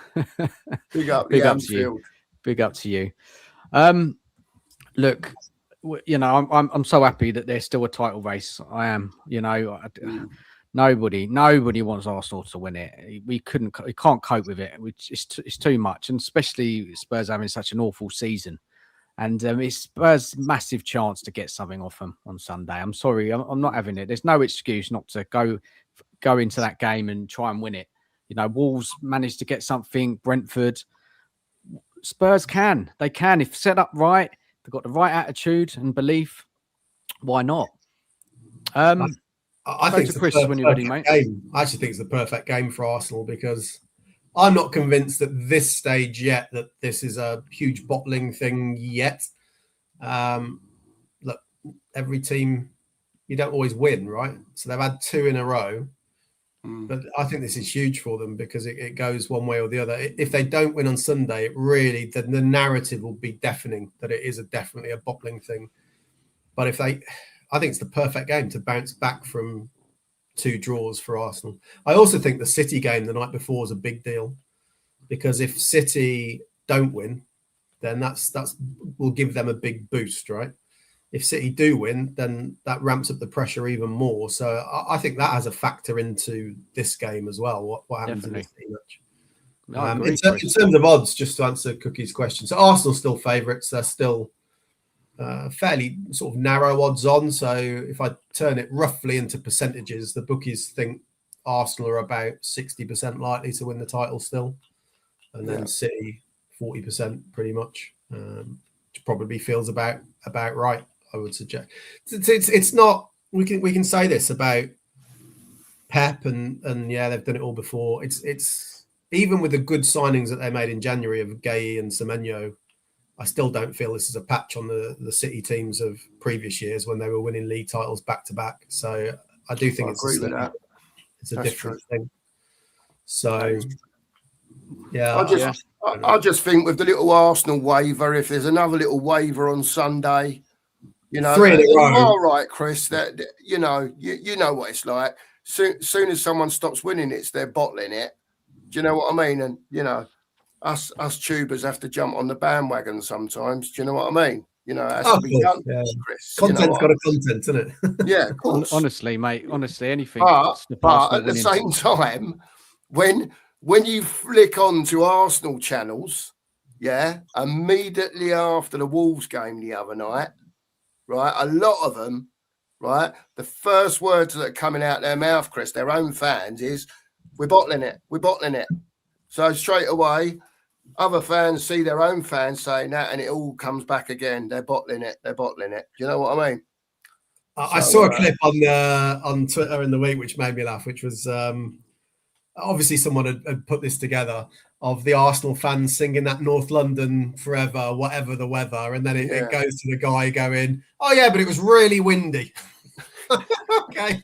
Big up. Big up to you. Big up to you. Look, you know, I'm so happy that there's still a title race. I am. You know, nobody wants Arsenal to win it. We can't cope with it. It's too much, and especially Spurs having such an awful season. And it's Spurs' massive chance to get something off them on Sunday. I'm sorry, I'm not having it. There's no excuse not to go into that game and try and win it. You know, Wolves managed to get something. Brentford, Spurs can. They can if set up right. They've got the right attitude and belief. Why not? I think it's Chris when you're ready, mate. Game. I actually think it's the perfect game for Arsenal, because I'm not convinced at this stage yet that this is a huge bottling thing yet. Look, every team, you don't always win, right? So they've had 2 in a row. But I think this is huge for them, because it goes one way or the other. If they don't win on Sunday, it really, the narrative will be deafening that it is definitely a bottling thing. But I think it's the perfect game to bounce back from 2 draws for Arsenal. I also think the City game the night before is a big deal, because if City don't win, then that's will give them a big boost, right? If City do win, then that ramps up the pressure even more. So I think that has a factor into this game as well. What happens in this match? In terms of odds, just to answer Cookie's question, so Arsenal still favourites. They're still fairly sort of narrow odds on. So if I turn it roughly into percentages, the bookies think Arsenal are about 60% likely to win the title still, and then City 40% pretty much, which probably feels about right, I would suggest. It's not, we can say this about Pep and they've done it all before. It's even with the good signings that they made in January of Gueye and Semenyo, I still don't feel this is a patch on the City teams of previous years when they were winning league titles back to back. So I do think it's a different thing. So I just think with the little Arsenal waiver, if there's another little waiver on Sunday, you know, 3 in a row. All right, Chris, that you know what it's like. Soon as someone stops winning, they're bottling it. Do you know what I mean? And you know, us tubers have to jump on the bandwagon sometimes. Do you know what I mean? You know, it has to be done, Chris. Content's got a content, isn't it? Yeah, of course. Honestly, mate. Honestly, anything. But at the same time, when you flick on to Arsenal channels, immediately after the Wolves game the other night, right, a lot of them, right, the first words that are coming out their mouth, Chris, their own fans, is, we're bottling it. So straight away, other fans see their own fans saying that, and it all comes back again. They're bottling it. Do you know what I mean? I saw a clip on Twitter in the week which made me laugh, which was obviously someone had put this together of the Arsenal fans singing that North London forever, whatever the weather, and then it goes to the guy going, "Oh yeah, but it was really windy." Okay,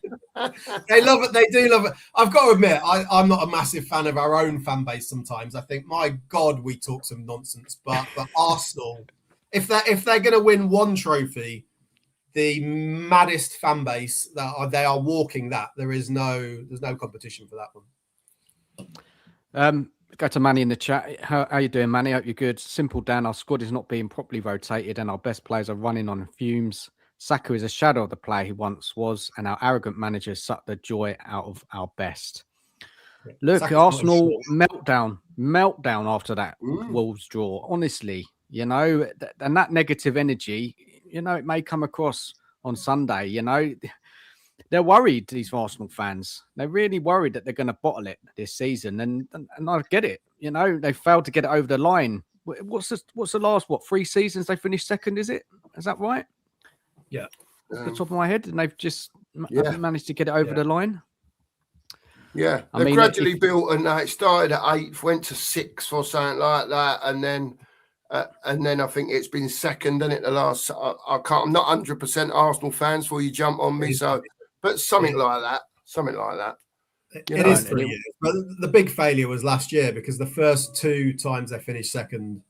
they love it. They do love it. I've got to admit, I'm not a massive fan of our own fan base. Sometimes I think, my God, we talk some nonsense. But Arsenal, if they're going to win one trophy, the maddest fan base they are walking that. There's no competition for that one. Go to Manny in the chat. How you doing, Manny? Hope you're good. Simple Dan, our squad is not being properly rotated and our best players are running on fumes. Saka is a shadow of the player he once was, and our arrogant manager sucked the joy out of our best. Look, Saka's Arsenal meltdown after that Wolves draw. Honestly, you know, and that negative energy, you know, it may come across on Sunday. You know, they're worried, these Arsenal fans. They're really worried that they're going to bottle it this season, and I get it. You know, they failed to get it over the line. What's the last 3 seasons they finished second? Is that right? Yeah, off the top of my head, and they've just haven't managed to get it over the line. Yeah, they gradually built, and it started at 8th, went to 6th or something like that, and then I think it's been second, and the last. I'm not 100% Arsenal fans before you jump on me, so but something like that. It is 3 years, but the big failure was last year because the first 2 times they finished second,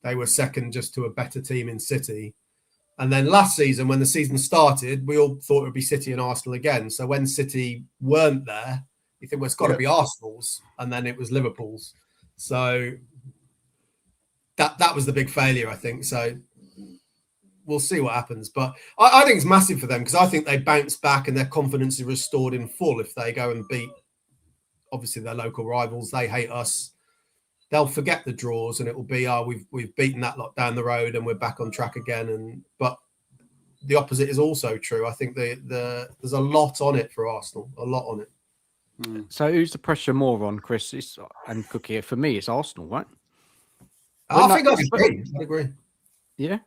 they were second just to a better team in City. And then last season, when the season started, we all thought it would be City and Arsenal again. So when City weren't there, you think, well, it's got to be Arsenal's, and then it was Liverpool's. So that was the big failure, I think. So we'll see what happens. But I think it's massive for them because I think they bounce back and their confidence is restored in full if they go and beat, obviously, their local rivals. They hate us. They'll forget the draws and it will be, we've beaten that lot down the road and we're back on track again. But the opposite is also true. I think there's a lot on it for Arsenal, a lot on it. So who's the pressure more on, Chris and Cookie? For me, it's Arsenal, right? I agree. Yeah,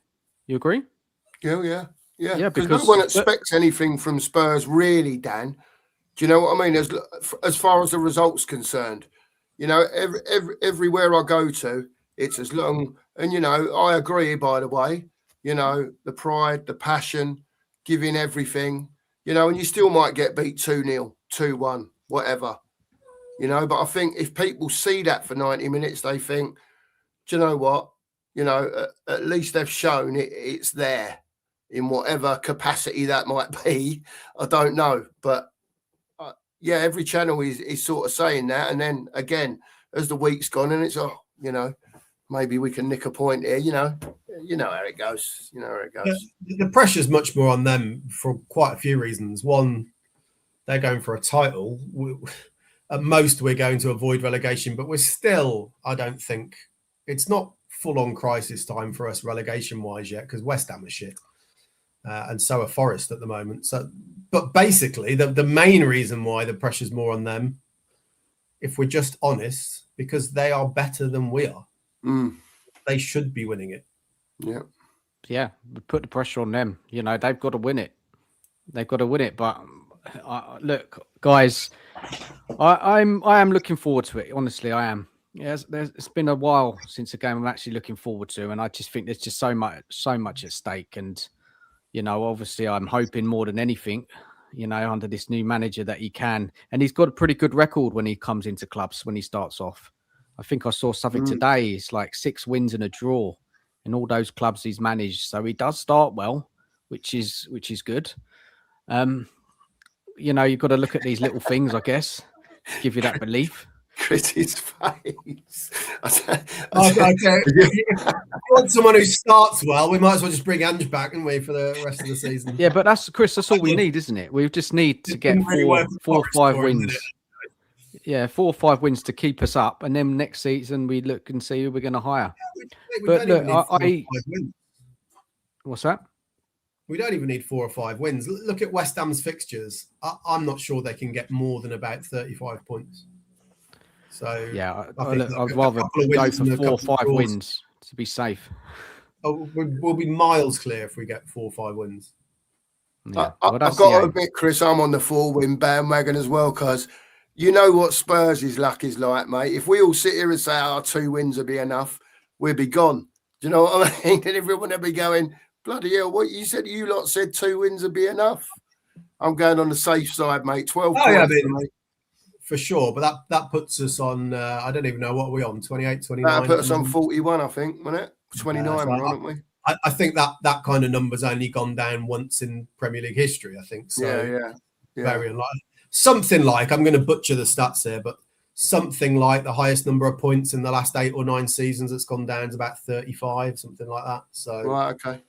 you agree? Yeah. Because no one expects anything from Spurs, really, Dan. Do you know what I mean? As far as the results concerned, you know, everywhere I go to, it's as long. And you know, I agree. By the way, you know, the pride, the passion, giving everything. You know, and you still might get beat 2-0, 2-1, whatever. You know, but I think if people see that for 90 minutes, they think, do you know what? You know, at least they've shown it's there in whatever capacity that might be. I don't know. But every channel is sort of saying that. And then again, as the week's gone and it's, you know, maybe we can nick a point here, you know how it goes. The pressure's much more on them for quite a few reasons. One, they're going for a title. At most, we're going to avoid relegation, but we're still, I don't think, it's not full-on crisis time for us relegation-wise yet because West Ham are shit. And so are Forest at the moment. So, but basically, the main reason why the pressure's more on them, if we're just honest, because they are better than we are. They should be winning it. Yeah, put the pressure on them. You know, they've got to win it. But look, guys, I am looking forward to it. Honestly, I am. Yes, it's been a while since a game I'm actually looking forward to, and I just think there's just so much at stake. And you know, obviously, I'm hoping more than anything, you know, under this new manager that he can, and he's got a pretty good record when he comes into clubs when he starts off. I think I saw something today. It's like 6 wins and a draw in all those clubs he's managed. So he does start well, which is good. You know, you've got to look at these little things, I guess, to give you that belief. Chris's face. Okay. If you want someone who starts well, we might as well just bring Ange back, and we for the rest of the season. Yeah, but that's all we need, isn't it? We just need to get four or five wins. Yeah, 4 or 5 wins to keep us up, and then next season we look and see who we're going to hire. But look, what's that? We don't even need 4 or 5 wins. Look at West Ham's fixtures. I'm not sure they can get more than about 35 points. So yeah, I'd rather go for 4 or 5 wins to be safe. We'll be miles clear if we get 4 or 5 wins. Yeah. I've got to admit, Chris, I'm on the 4-win bandwagon as well, because you know what Spurs' luck is like, mate. If we all sit here and say our 2 wins will be enough, we'll be gone. Do you know what I mean? And everyone will be going, bloody hell, what you said, you lot said 2 wins would be enough. I'm going on the safe side, mate. 12 points, mate. For sure, but that puts us on, I don't even know, what are we on, 28, 29? That put us on 41, I think, wasn't it? 29, aren't we? I think that kind of number's only gone down once in Premier League history, I think. So yeah. Very unlikely. Something like, I'm going to butcher the stats here, but something like the highest number of points in the last 8 or 9 seasons that's gone down to about 35, something like that. So right, okay.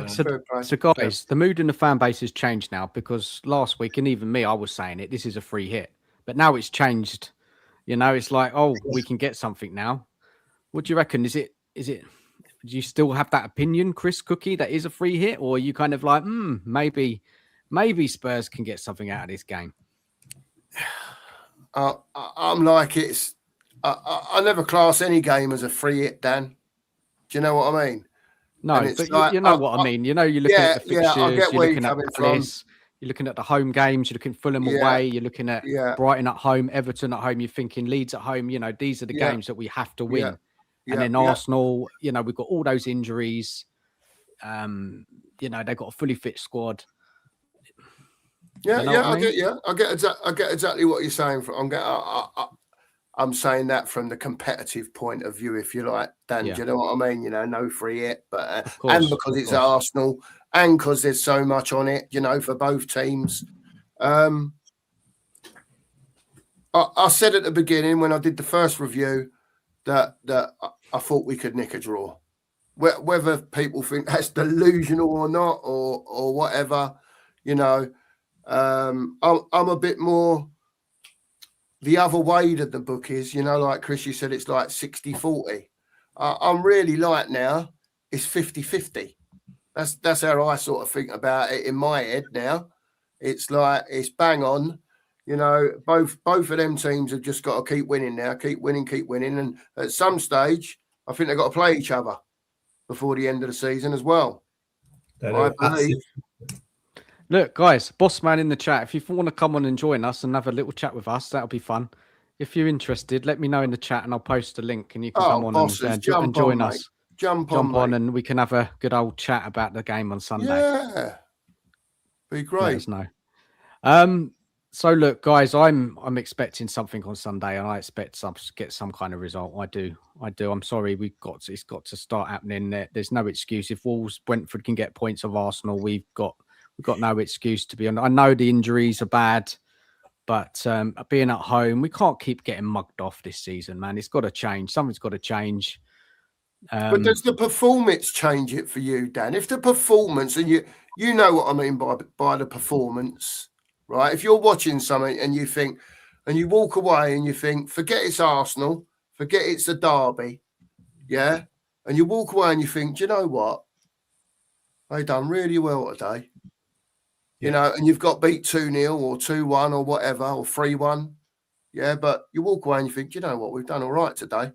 So guys, the mood in the fan base has changed now, because last week, and even me, I was saying it, this is a free hit, but now it's changed. You know, it's like, oh, we can get something now. What do you reckon? Is it? Do you still have that opinion, Chris Cookie, that is a free hit, or are you kind of like, maybe Spurs can get something out of this game? I'm like, it's. I never class any game as a free hit, Dan. Do you know what I mean? No, but like, you know what I mean. You know, you're looking at the fixtures, you're looking at Palace, you're looking at the home games, you're looking at Fulham away, you're looking at Brighton at home, Everton at home, you're thinking Leeds at home. You know, these are the games that we have to win. And then Arsenal, you know, we've got all those injuries. You know, they've got a fully fit squad. I get exactly what you're saying. I'm saying that from the competitive point of view, if you like, Dan. Do you know what I mean? You know, no free hit, but and because it's Arsenal, and because there's so much on it, you know, for both teams. I said at the beginning when I did the first review that I thought we could nick a draw. Whether people think that's delusional or not, or whatever, you know, I'm a bit more the other way that the book is, you know, like Chris, you said, it's like 60-40. I'm really like now, it's 50-50. That's how I sort of think about it in my head now. It's like, it's bang on. You know, both of them teams have just got to keep winning now, keep winning. And at some stage, I think they've got to play each other before the end of the season as well. I believe. Look, guys, boss man in the chat. If you want to come on and join us and have a little chat with us, that'll be fun. If you're interested, let me know in the chat and I'll post a link and you can come on and join us. Jump on, and we can have a good old chat about the game on Sunday. Yeah, be great. Let us know. So look, guys, I'm expecting something on Sunday, and I expect to get some kind of result. I do. I'm sorry, it's got to start happening. There's no excuse. If Brentford can get points of Arsenal, we've got no excuse to be on. I know the injuries are bad, but being at home, we can't keep getting mugged off this season, man. It's got to change. Something's got to change. But does the performance change it for you, Dan? If the performance, and you know what I mean by the performance, right? If you're watching something and you think, and you walk away and you think, forget it's Arsenal, forget it's a derby, yeah? And you walk away and you think, do you know what? They done really well today. You know, and you've got beat 2-0 or 2-1 or whatever, or 3-1. Yeah, but you walk away and you think, do you know what? We've done all right today.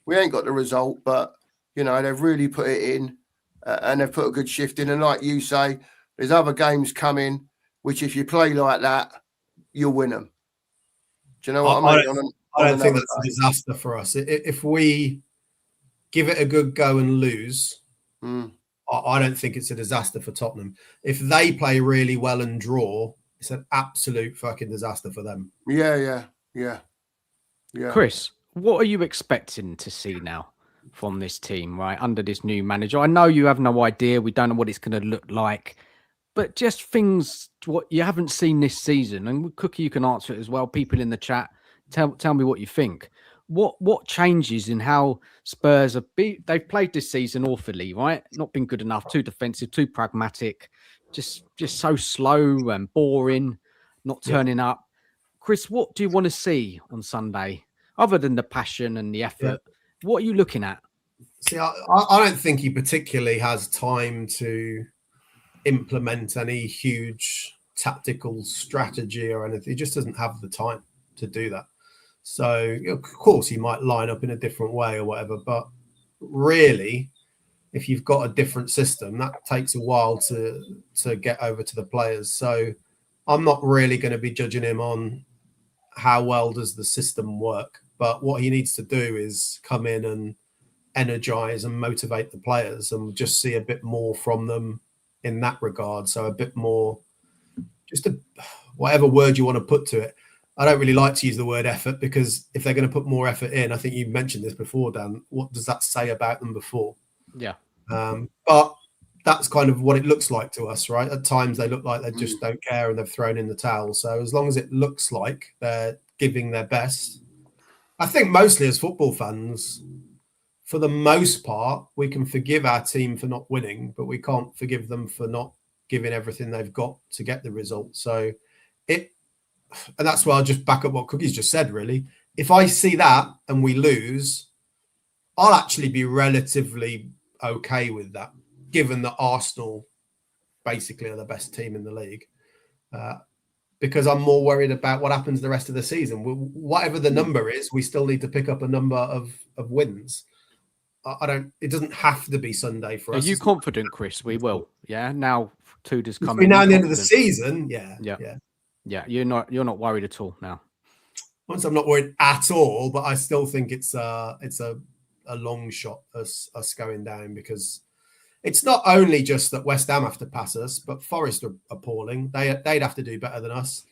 We ain't got the result, but, you know, they've really put it in and they've put a good shift in. And like you say, there's other games coming, which if you play like that, you'll win them. Do you know what I mean? I don't think that's a disaster for us. If we give it a good go and lose, I don't think it's a disaster for Tottenham. If they play really well and draw, it's an absolute fucking disaster for them. Yeah. Chris, what are you expecting to see now from this team, right, under this new manager? I know you have no idea. We don't know what it's going to look like. But just things what you haven't seen this season, and Cookie, you can answer it as well. People in the chat, tell me what you think. What changes in how Spurs they've played this season awfully, right? Not been good enough, too defensive, too pragmatic, just so slow and boring, not turning up. Chris, what do you want to see on Sunday, other than the passion and the effort? What are you looking at? See, I don't think he particularly has time to implement any huge tactical strategy or anything. He just doesn't have the time to do that. So, of course, he might line up in a different way or whatever. But really, if you've got a different system, that takes a while to get over to the players. So I'm not really going to be judging him on how well does the system work. But what he needs to do is come in and energize and motivate the players and just see a bit more from them in that regard. So a bit more, whatever word you want to put to it. I don't really like to use the word effort, because if they're going to put more effort in, I think you mentioned this before, Dan, what does that say about them before? Yeah. But that's kind of what it looks like to us, right? At times they look like they just don't care and they've thrown in the towel. So as long as it looks like they're giving their best, I think mostly as football fans, for the most part, we can forgive our team for not winning, but we can't forgive them for not giving everything they've got to get the result. So and that's why I'll just back up what Cookie's just said, really. If I see that and we lose, I'll actually be relatively okay with that, given that Arsenal basically are the best team in the league. Because I'm more worried about what happens the rest of the season. Whatever the number is, we still need to pick up a number of wins. It doesn't have to be Sunday for us. Are you confident, Chris? We will. Yeah. Now Tudor's coming. Between now and the end of the season, yeah. You're not worried at all now. Once I'm not worried at all, but I still think it's a long shot us going down, because it's not only just that West Ham have to pass us, but Forest are appalling. They'd have to do better than us.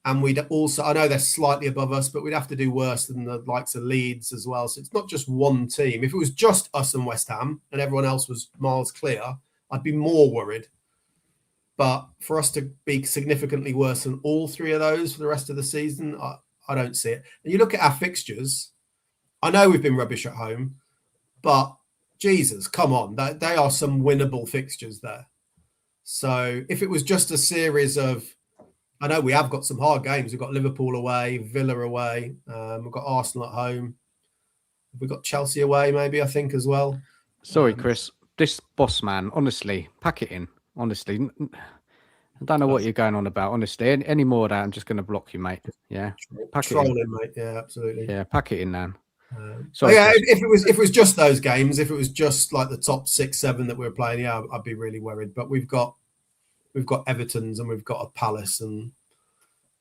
And we'd also, I know they're slightly above us, but we'd have to do worse than the likes of Leeds as well. So it's not just one team. If it was just us and West Ham and everyone else was miles clear, I'd be more worried. But for us to be significantly worse than all three of those for the rest of the season, I don't see it. And you look at our fixtures, I know we've been rubbish at home, but Jesus, come on. They are some winnable fixtures there. So if it was just a series of, I know we have got some hard games. We've got Liverpool away, Villa away. We've got Arsenal at home. We've got Chelsea away, maybe, I think, as well. Sorry, Chris. This boss man, honestly, pack it in. Honestly, I don't know what you're going on about. Honestly, any more of that, I'm just going to block you, mate. Yeah, pack it in, mate. Yeah, absolutely. Yeah, pack it in, man. So yeah, if it was just those games, if it was just like the top 6, 7 that we were playing, yeah, I'd be really worried. But we've got Everton's and we've got a Palace, and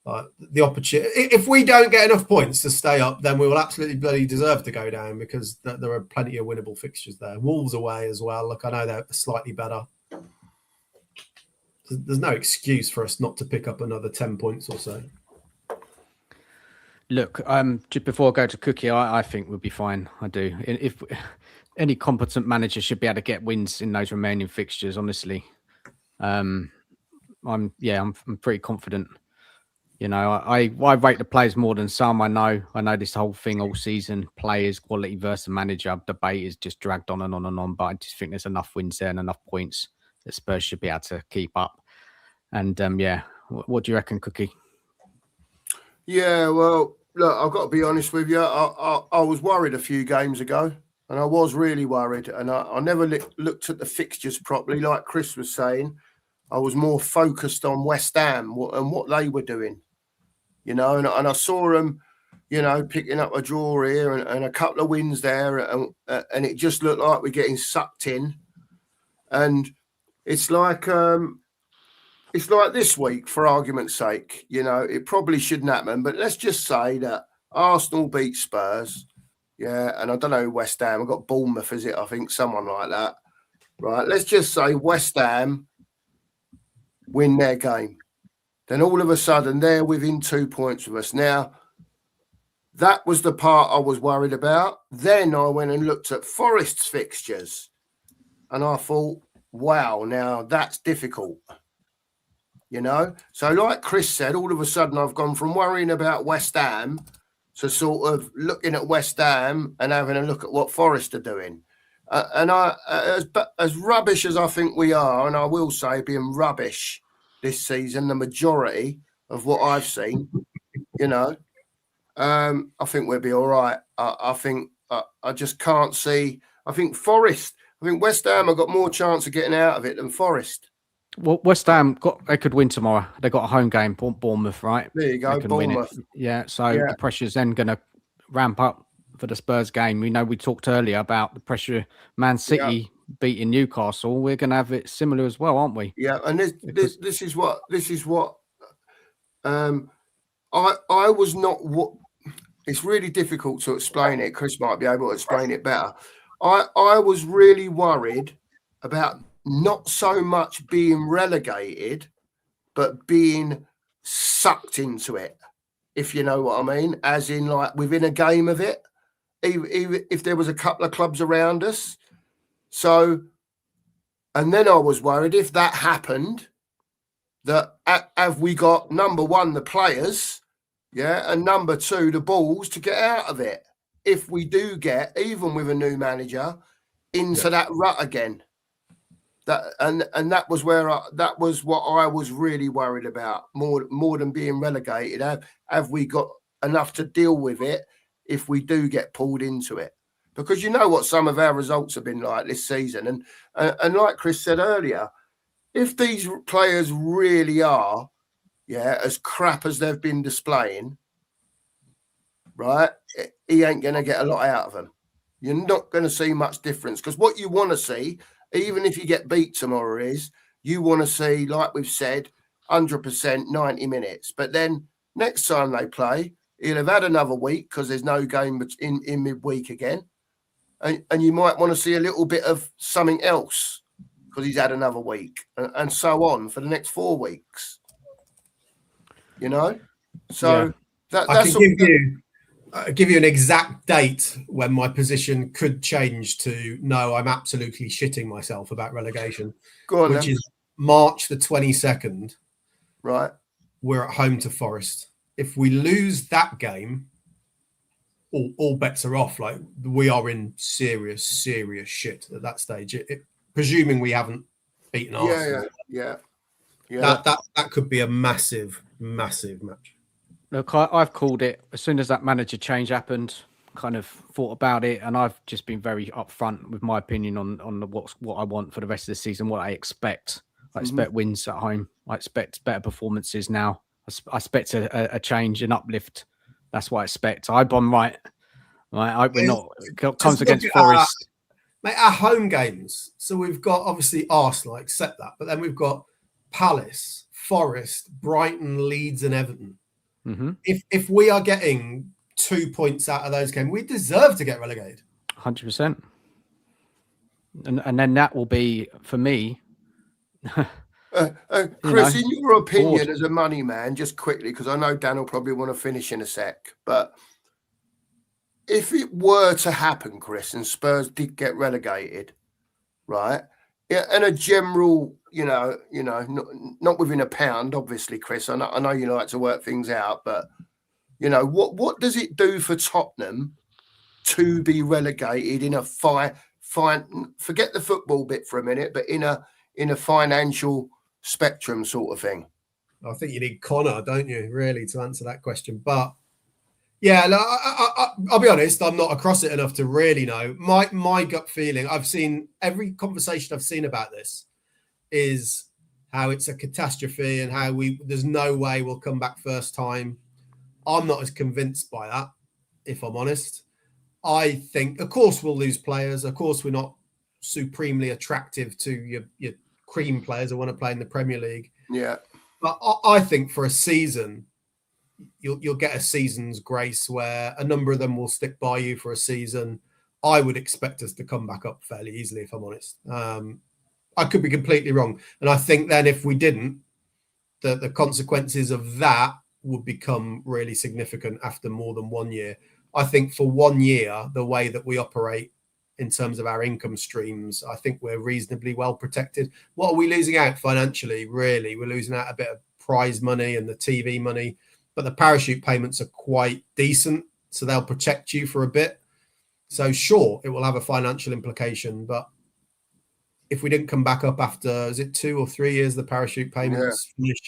the opportunity. If we don't get enough points to stay up, then we will absolutely bloody deserve to go down, because there are plenty of winnable fixtures there. Wolves away as well. Look, I know they're slightly better. There's no excuse for us not to pick up another 10 points or so. Look, just before I go to Cookie, I think we'll be fine. I do. If any competent manager should be able to get wins in those remaining fixtures, honestly. I'm pretty confident. You know, I rate the players more than some. I know this whole thing all season, players, quality versus manager debate is just dragged on and on and on. But I just think there's enough wins there and enough points that Spurs should be able to keep up. And what do you reckon, Cookie? Yeah, well, look, I've got to be honest with you. I was worried a few games ago, and I was really worried. And I never looked at the fixtures properly, like Chris was saying. I was more focused on West Ham and what they were doing, you know. And I saw them, you know, picking up a draw here and a couple of wins there, and it just looked like we're getting sucked in. And it's like this week, for argument's sake, you know, it probably shouldn't happen. But let's just say that Arsenal beat Spurs, yeah, and I don't know West Ham. I've got Bournemouth, is it? I think someone like that, right? Let's just say West Ham win their game. Then all of a sudden they're within 2 points of us. Now, that was the part I was worried about. Then I went and looked at Forest's fixtures, and I thought, wow, now that's difficult. You know, so like Chris said, all of a sudden I've gone from worrying about West Ham to sort of looking at West Ham and having a look at what Forest are doing. And as rubbish as I think we are, and I will say being rubbish this season, the majority of what I've seen, you know, I think we'll be all right. I think I just can't see. I think West Ham have got more chance of getting out of it than Forest. Well, West Ham they could win tomorrow. They got a home game, Bournemouth, right? There you go, Bournemouth. Yeah, so the pressure's then going to ramp up for the Spurs game. We know we talked earlier about the pressure. Man City beating Newcastle. We're going to have it similar as well, aren't we? Yeah, and this is what I was not. What it's really difficult to explain it. Chris might be able to explain it better. I was really worried about not so much being relegated, but being sucked into it, if you know what I mean, as in like within a game of it, even if there was a couple of clubs around us. So And then I was worried if that happened, that have we got, number one, the players, and number two, the balls to get out of it. If we do get, even with a new manager, into that rut again. That was that was what I was really worried about, more than being relegated. Have we got enough to deal with it if we do get pulled into it? Because you know what some of our results have been like this season, and like Chris said earlier, if these players really are, as crap as they've been displaying, right, he ain't going to get a lot out of them. You're not going to see much difference, because what you want to see, even if you get beat tomorrow, is you want to see, like we've said, 100% 90 minutes. But then next time they play, he'll have had another week because there's no game in midweek again. And you might want to see a little bit of something else because he's had another week, and so on for the next 4 weeks. So that's I can give you an exact date when my position could change to no, I'm absolutely shitting myself about relegation. Go on, which is March the 22nd. Right. We're at home to Forest. If we lose that game, all bets are off. Like, we are in serious shit at that stage. Presuming we haven't beaten Arsenal. Yeah. That could be a massive match. Look, I've called it as soon as that manager change happened. Kind of thought about it, and I've just been very upfront with my opinion on what I want for the rest of the season, what I expect. I expect wins at home. I expect better performances now. I expect a change, an uplift. That's what I expect. I hope I'm right. I hope we're not. Comes against Forest. Mate, our home games. So we've got obviously Arsenal, I accept that, but then we've got Palace, Forest, Brighton, Leeds, and Everton. Mm-hmm. If we are getting 2 points out of those games, we deserve to get relegated. 100%. And then that will be, for me. Chris, in your opinion, as a money man, just quickly, because I know Dan will probably want to finish in a sec, but if it were to happen, Chris, and Spurs did get relegated, right? Yeah, and a general, not within a pound, obviously, Chris. I know you like to work things out, but what does it do for Tottenham to be relegated in a forget the football bit for a minute, but in a financial spectrum sort of thing? I think you need Connor, don't you, really, to answer that question? But yeah, no, I'll be honest, I'm not across it enough to really know. My gut feeling, I've seen every conversation I've seen about this is how it's a catastrophe and how there's no way we'll come back first time. I'm not as convinced by that, if I'm honest. I think, of course, we'll lose players. Of course, we're not supremely attractive to your cream players who want to play in the Premier League. Yeah. But I think for a season, you'll get a season's grace where a number of them will stick by you for a season. I would expect us to come back up fairly easily, if I'm honest. I could be completely wrong. And I think then if we didn't, the consequences of that would become really significant after more than 1 year. I think for 1 year, the way that we operate in terms of our income streams, I think we're reasonably well protected. What are we losing out financially? Really, we're losing out a bit of prize money and the TV money, but the parachute payments are quite decent, so they'll protect you for a bit. So sure, it will have a financial implication, but if we didn't come back up after, is it 2 or 3 years the parachute payments finish,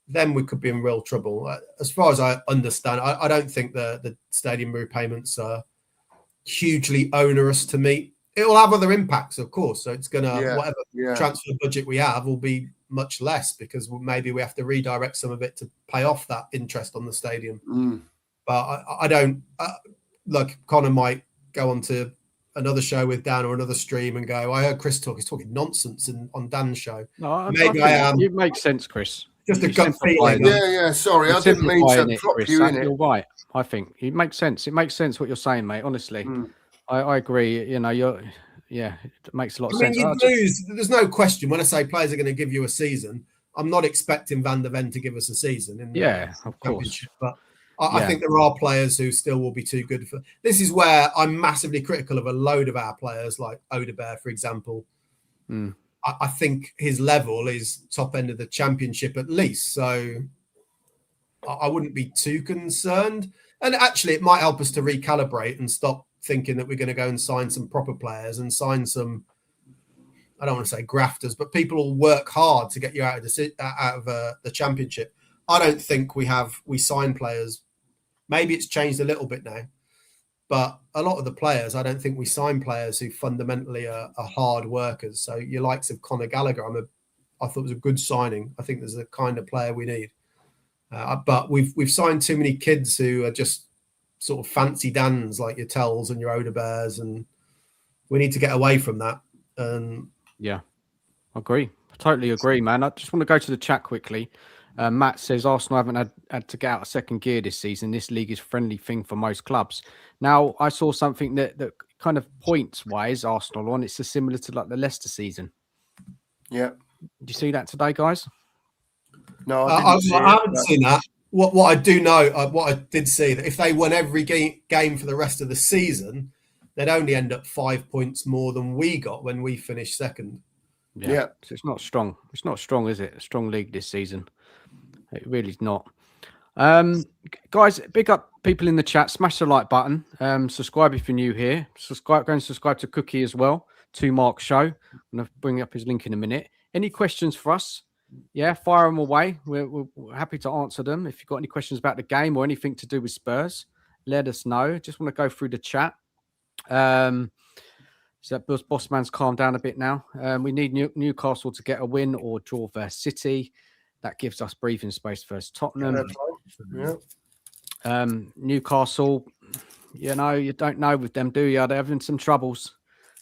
then we could be in real trouble. As far as I understand, I don't think the stadium repayments are hugely onerous to meet. It will have other impacts, of course. So it's going to, whatever transfer budget we have will be much less because maybe we have to redirect some of it to pay off that interest on the stadium. But I don't, look, Connor might go on to another show with Dan or another stream and go, I heard Chris he's talking nonsense on Dan's show. No, maybe I am. It makes sense, Chris. Just a gut feeling. Yeah. Sorry, I didn't mean to prop you in it. You're right. I think it makes sense. It makes sense what you're saying, mate. Honestly, I agree. It makes a lot of sense. There's no question. When I say players are going to give you a season, I'm not expecting Van der Ven to give us a season. Of course. But I think there are players who still will be too good for. This is where I'm massively critical of a load of our players, like Odegaard, for example. I think his level is top end of the Championship at least. So I wouldn't be too concerned. And actually, it might help us to recalibrate and stop thinking that we're going to go and sign some proper players and sign some, I don't want to say grafters, but people will work hard to get you out of the Championship. I don't think we sign players. Maybe it's changed a little bit now, but a lot of the players, I don't think we sign players who fundamentally are hard workers. So your likes of Conor Gallagher, I thought was a good signing. I think there's the kind of player we need. But we've signed too many kids who are just sort of fancy Dans, like your Tells and your Odebears, and we need to get away from that. Yeah, I agree. I totally agree, man. I just want to go to the chat quickly. Matt says Arsenal haven't had to get out of second gear this season. This league is a friendly thing for most clubs. Now, I saw something that kind of points-wise Arsenal on. It's similar to like the Leicester season. Yeah. Did you see that today, guys? No, I haven't seen that. What I do know, what I did see, that if they won every game for the rest of the season, they'd only end up 5 points more than we got when we finished second. Yeah. So it's not strong. It's not strong, is it? A strong league this season. It really is not. Guys, big up people in the chat. Smash the like button. Subscribe if you're new here. Go and subscribe to Cookie as well. 2 Mark Show. I'm going to bring up his link in a minute. Any questions for us? Yeah, fire them away. We're happy to answer them. If you've got any questions about the game or anything to do with Spurs, let us know. Just want to go through the chat. So Bossman's calmed down a bit now. We need Newcastle to get a win or draw versus City. That gives us breathing space versus Tottenham. Yeah. Newcastle, you don't know with them, do you? They're having some troubles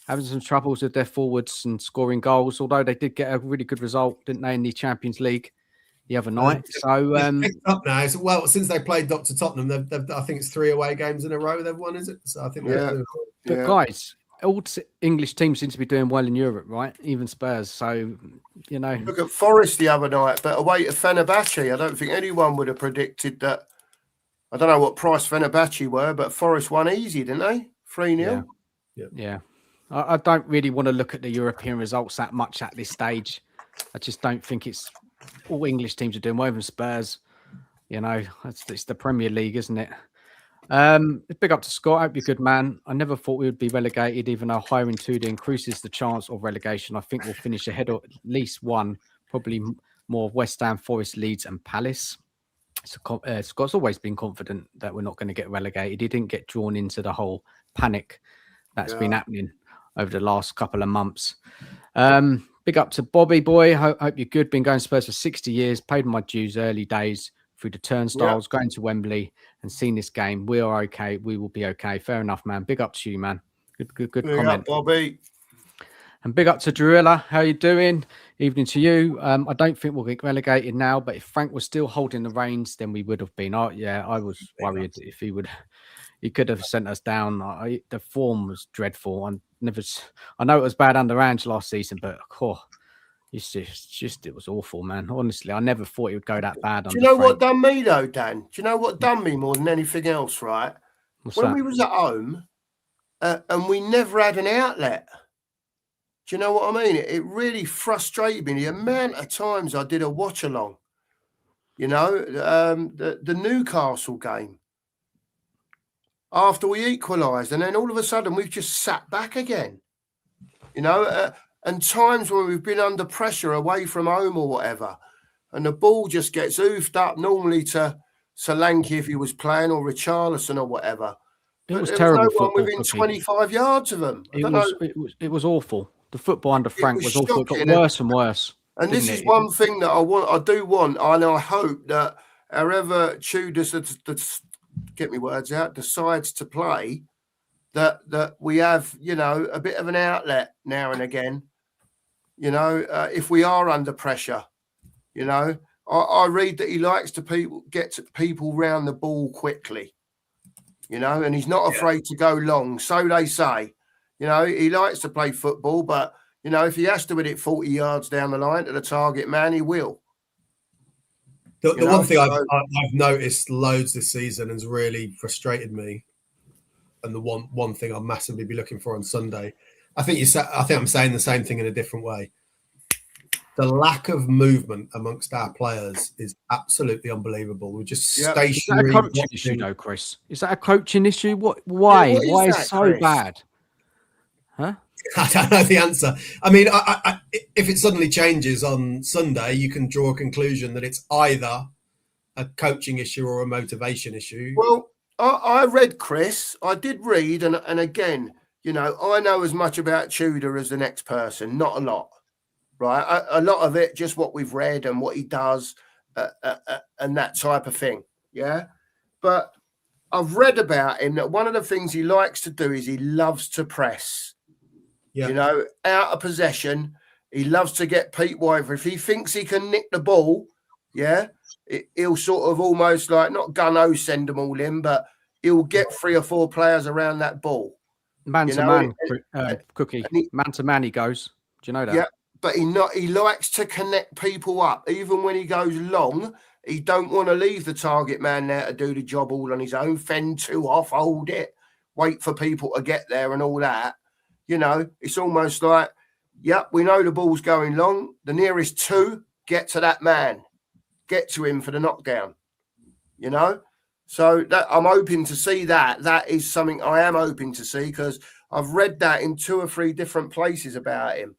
with their forwards and scoring goals, although they did get a really good result, didn't they, in the Champions League the other night. So picked up now. Well, since they played Dr. Tottenham, they've I think it's 3 away games in a row they've won, is it? So I think But guys, all English teams seem to be doing well in Europe, right? Even Spurs. So, Look at Forest the other night, but away to Fenerbahce. I don't think anyone would have predicted that. I don't know what price Fenerbahce were, but Forest won easy, didn't they? 3-0. Yeah. I don't really want to look at the European results that much at this stage. I just don't think it's all English teams are doing well, even Spurs. It's the Premier League, isn't it? Big up to Scott. I hope you're good, man. I never thought we would be relegated, even though hiring Tudor increases the chance of relegation. I think we'll finish ahead of at least one, probably more of West Ham, Forest, Leeds, and Palace. So, Scott's always been confident that we're not going to get relegated. He didn't get drawn into the whole panic that's been happening over the last couple of months. Big up to Bobby boy. Hope you're good. Been going to Spurs for 60 years. Paid my dues early days through the turnstiles, going to Wembley and seeing this game. We are okay. We will be okay. Fair enough, man. Big up to you, man. Good Big comment, up, Bobby. And big up to Drilla. How you doing? Evening to you. I don't think we'll get relegated now, but if Frank was still holding the reins, then we would have been. I was worried if he would. He could have sent us down. The form was dreadful. I know it was bad under Ange last season, but it was awful, man. Honestly, I never thought it would go that bad. Do you know what done me though, Dan? Do you know what done me more than anything else? Right, when we was at home, and we never had an outlet. Do you know what I mean? It really frustrated me the amount of times I did a watch along. The Newcastle game. After we equalised, and then all of a sudden we've just sat back again, and times when we've been under pressure away from home or whatever, and the ball just gets oofed up normally to Solanke if he was playing or Richarlison or whatever. It was terrible. No one within 25 yards of them. It was awful. The football under Frank was awful. It got worse and worse. And this is one thing that I do want, and I hope that however Tudor, get me words out, decides to play, that we have, a bit of an outlet now and again, if we are under pressure, I read that he likes to get people round the ball quickly, and he's not afraid to go long. So they say, he likes to play football, but, if he has to hit it 40 yards down the line to the target man, he will. The one thing I've noticed loads this season has really frustrated me, and the one thing I'll massively be looking for on Sunday, I think I'm saying the same thing in a different way. the lack of movement amongst our players is absolutely unbelievable. We're just stationary. Is that a coaching issue, though, Chris? Is that a coaching issue? Why? Yeah, Why is that, it so Chris? bad? Huh? I don't know the answer. I mean, if it suddenly changes on Sunday, you can draw a conclusion that it's either a coaching issue or a motivation issue. Well, I read, Chris. I did read, and again, you know, I know as much about Tudor as the next person. Not a lot, right? A lot of it, just what we've read and what he does, and that type of thing. Yeah, but I've read about him that one of the things he likes to do is he loves to press. Yeah. You know, out of possession, he loves to get people over. If he thinks he can nick the ball, yeah, he'll sort of almost like not gun-ho send them all in, but he'll get 3 or 4 players around that ball. Man to man, Cookie. Man to man, he goes. Do you know that? Yeah, but he likes to connect people up. Even when he goes long, he don't want to leave the target man there to do the job all on his own. Fend 2 off, hold it, wait for people to get there and all that. You know, it's almost like, yep, we know the ball's going long. The nearest 2, get to that man. Get to him for the knockdown. You know? So that I'm hoping to see that. That is something I am hoping to see, because I've read that in 2 or 3 different places about him,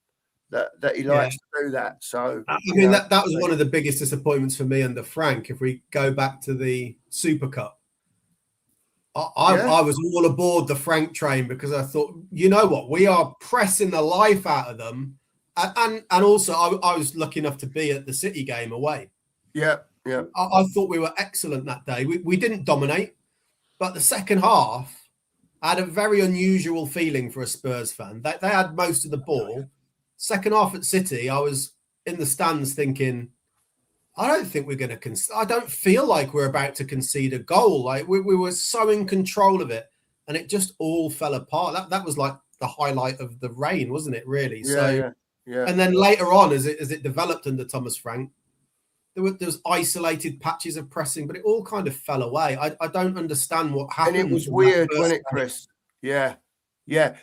that he likes to do that. So I mean, that was one of the biggest disappointments for me under Frank. If we go back to the Super Cup, I was all aboard the Frank train, because I thought, you know what, we are pressing the life out of them, and also I was lucky enough to be at the City game away. Yeah. I thought we were excellent that day. We didn't dominate, but the second half, I had a very unusual feeling for a Spurs fan. They had most of the ball. Second half at City, I was in the stands thinking, I don't think we're going to I don't feel like we're about to concede a goal. Like we were so in control of it, and it just all fell apart. That was like the highlight of the reign, wasn't it? Really. Yeah. And then later on, as it developed under Thomas Frank, there was isolated patches of pressing, but it all kind of fell away. I don't understand what happened. And it was weird, wasn't it, Chris? Yeah.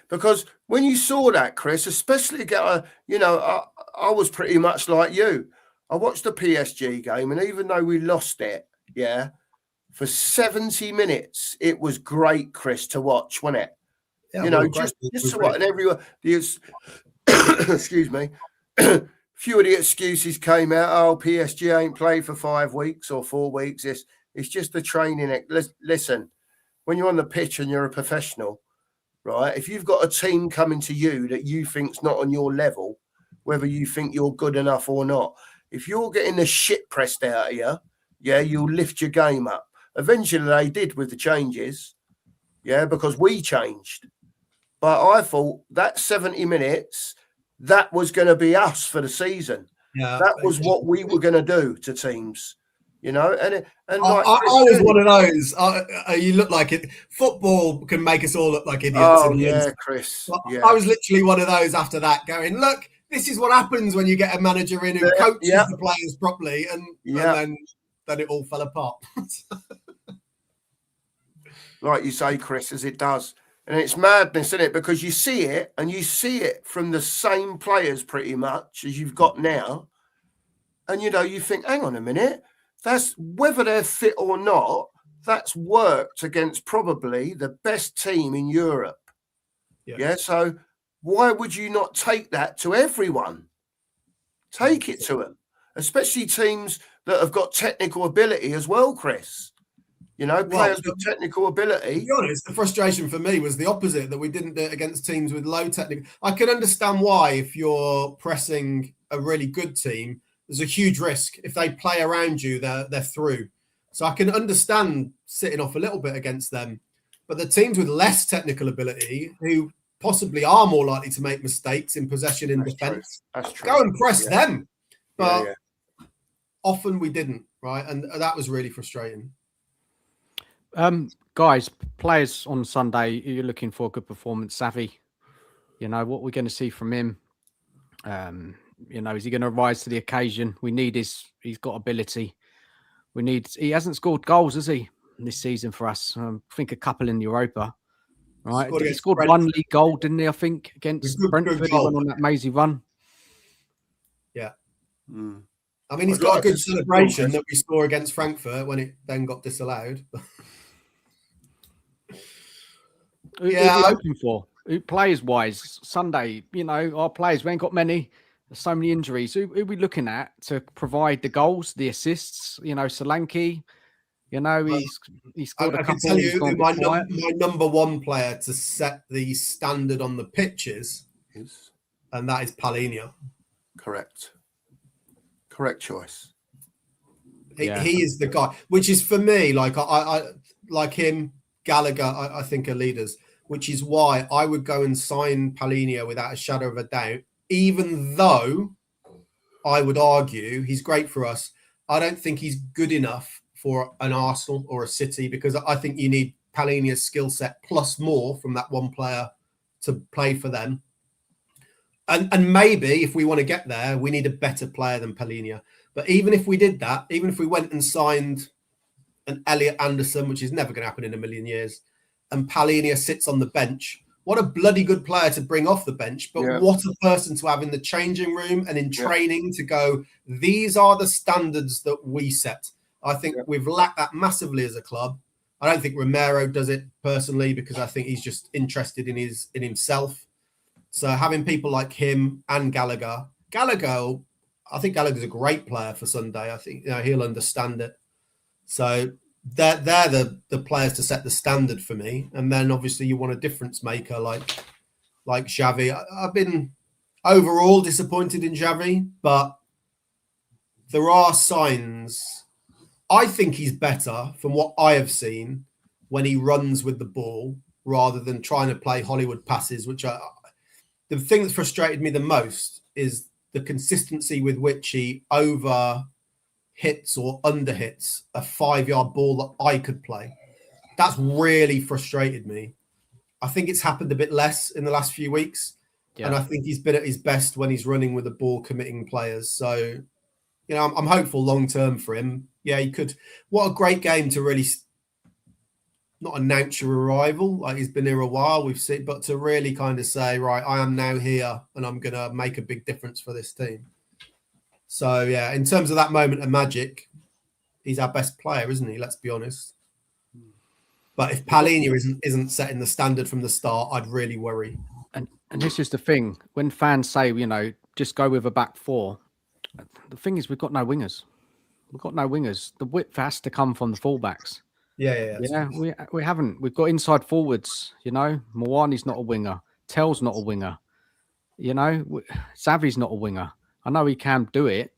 Because when you saw that, Chris, especially, you know, I was pretty much like you. I watched the PSG game, and even though we lost it, for 70 minutes, it was great, Chris, to watch, wasn't it? Yeah, you know, just to what, and everyone, excuse me, few of the excuses came out. Oh, PSG ain't played for 5 weeks or 4 weeks. It's just the training. Listen, when you're on the pitch and you're a professional, right? If you've got a team coming to you that you think's not on your level, whether you think you're good enough or not, if you're getting the shit pressed out of you, you'll lift your game up. Eventually they did with the changes, because we changed. But I thought that 70 minutes, that was going to be us for the season. Yeah, that was what we were going to do to teams, you know. And like I was one of those. You look like it. Football can make us all look like idiots. Oh yeah, Chris. Yeah. I was literally one of those after that, going, look, this is what happens when you get a manager in who coaches the players properly, and then it all fell apart. Like you say, Chris, as it does. And it's madness, isn't it? Because you see it, and you see it from the same players pretty much as you've got now. And, you know, you think, hang on a minute, that's whether they're fit or not, that's worked against probably the best team in Europe. Yeah. So why would you not take that to everyone? Take it to them, especially teams that have got technical ability as well, Chris. You know, players with technical ability. To be honest, the frustration for me was the opposite, that we didn't do it against teams with low technical. I can understand why, if you're pressing a really good team, there's a huge risk. If they play around you, they're through. So I can understand sitting off a little bit against them. But the teams with less technical ability, who possibly are more likely to make mistakes in possession and defence, go and press them. But often we didn't, right? And that was really frustrating. Guys, players on Sunday, you're looking for a good performance. Savvy, you know, what we're going to see from him. You know, is he going to rise to the occasion? We need he's got ability. He hasn't scored goals, has he, this season for us? I think a couple in Europa, right? He scored one league goal, didn't he? I think against Brentford, he went on that mazy run. Yeah. Mm. I mean, he's got a good celebration that we saw against Frankfurt when it then got disallowed. Yeah, we're looking for players wise Sunday. You know, our players, we ain't got many. There's so many injuries. Who are we looking at to provide the goals, the assists? You know, Solanke. You know, he's scored a couple. I can tell you who my number one player to set the standard on the pitches is, and that is Palhinha. Correct choice. He is the guy, which is for me, like I like him, Gallagher, I think are leaders, which is why I would go and sign Palhinha without a shadow of a doubt, even though I would argue he's great for us. I don't think he's good enough for an Arsenal or a City, because I think you need Palhinha's skill set plus more from that one player to play for them. And maybe if we want to get there, we need a better player than Palhinha. But even if we did that, even if we went and signed an Elliot Anderson, which is never going to happen in a million years, and Palhinha sits on the bench, what a bloody good player to bring off the bench. But what a person to have in the changing room and in training to go, these are the standards that we set. I think we've lacked that massively as a club. I don't think Romero does it personally, because I think he's just interested in himself. So having people like him and Gallagher, I think Gallagher's a great player for Sunday. I think he'll understand it. So they're the players to set the standard for me. And then obviously you want a difference maker like Xavi. I've been overall disappointed in Xavi, but there are signs. I think he's better from what I have seen when he runs with the ball rather than trying to play Hollywood passes, which the thing that frustrated me the most is the consistency with which he over hits or under hits a 5-yard ball that I could play. That's really frustrated me. I think it's happened a bit less in the last few weeks. Yeah. And I think he's been at his best when he's running with the ball, committing players. So, I'm hopeful long-term for him. Yeah, he could. What a great game to really not announce your arrival. Like, he's been here a while, we've seen, but to really kind of say, right, I am now here and I'm going to make a big difference for this team. So, yeah, in terms of that moment of magic, he's our best player, isn't he? Let's be honest. But if Palhinha isn't setting the standard from the start, I'd really worry. And this is the thing. When fans say, just go with a back four, the thing is we've got no wingers. We've got no wingers. The width has to come from the fullbacks. Yeah. We haven't. We've got inside forwards. Mawani's not a winger. Tell's not a winger. Xavi's not a winger. I know he can do it,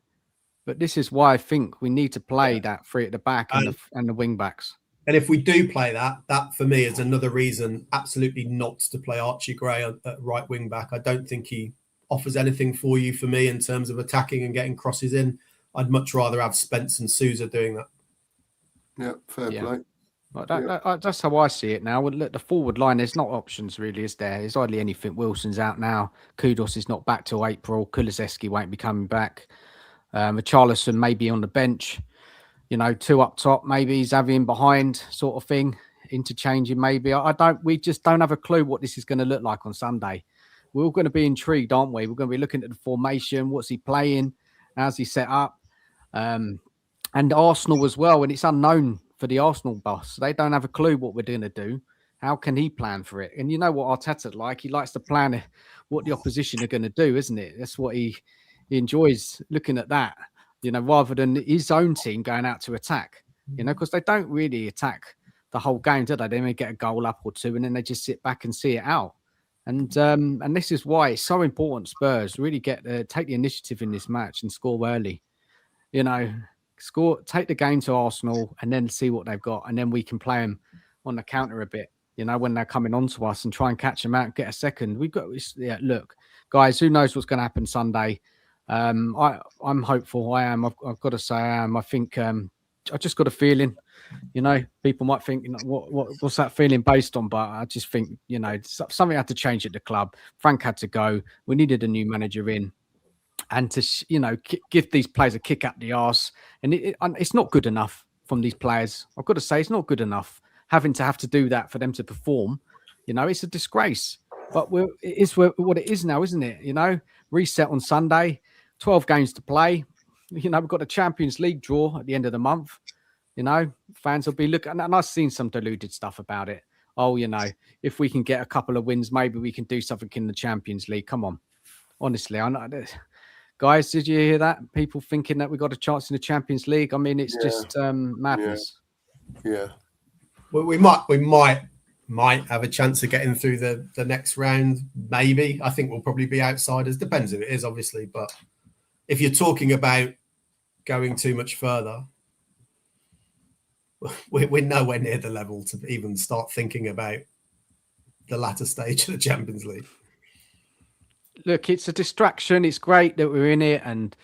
but this is why I think we need to play that three at the back and the wing backs. And if we do play that for me is another reason absolutely not to play Archie Gray at right wing back. I don't think he offers anything for you for me in terms of attacking and getting crosses in. I'd much rather have Spence and Sousa doing that. Yeah, fair play. That's how I see it now. Look, the forward line, there's not options really, is there? There's hardly anything. Wilson's out now. Kudos is not back till April. Kulusevski won't be coming back. Richarlison may be on the bench. Two up top, maybe Xavi in behind, sort of thing. Interchanging, maybe. We just don't have a clue what this is going to look like on Sunday. We're all going to be intrigued, aren't we? We're going to be looking at the formation. What's he playing? How's he set up? And Arsenal as well. And it's unknown for the Arsenal boss. They don't have a clue what we're going to do. How can he plan for it? And you know what Arteta like? He likes to plan what the opposition are going to do, isn't it? That's what he enjoys looking at that, rather than his own team going out to attack, because they don't really attack the whole game, do they? They may get a goal up or two and then they just sit back and see it out. And this is why it's so important Spurs really take the initiative in this match and score early. Take the game to Arsenal and then see what they've got. And then we can play them on the counter a bit, when they're coming on to us and try and catch them out and get a second. Look, guys, who knows what's going to happen Sunday? I'm hopeful. I am. I've got to say I am. I think I just got a feeling, people might think, what's that feeling based on? But I just think, something had to change at the club. Frank had to go. We needed a new manager in. And to, give these players a kick up the arse. And it's not good enough from these players. I've got to say, it's not good enough having to do that for them to perform. It's a disgrace. But it is what it is now, isn't it? Reset on Sunday, 12 games to play. You know, we've got a Champions League draw at the end of the month. You know, fans will be looking, and I've seen some deluded stuff about it. Oh, you know, if we can get a couple of wins, maybe we can do something in the Champions League. Come on. Honestly, I know. Guys, did you hear that? People thinking that we got a chance in the Champions League. I mean, it's just madness. Yeah. Well, we might have a chance of getting through the next round. Maybe. I think we'll probably be outsiders. Depends who it is, obviously. But if you're talking about going too much further, we're nowhere near the level to even start thinking about the latter stage of the Champions League. Look, it's a distraction. It's great that we're in it and,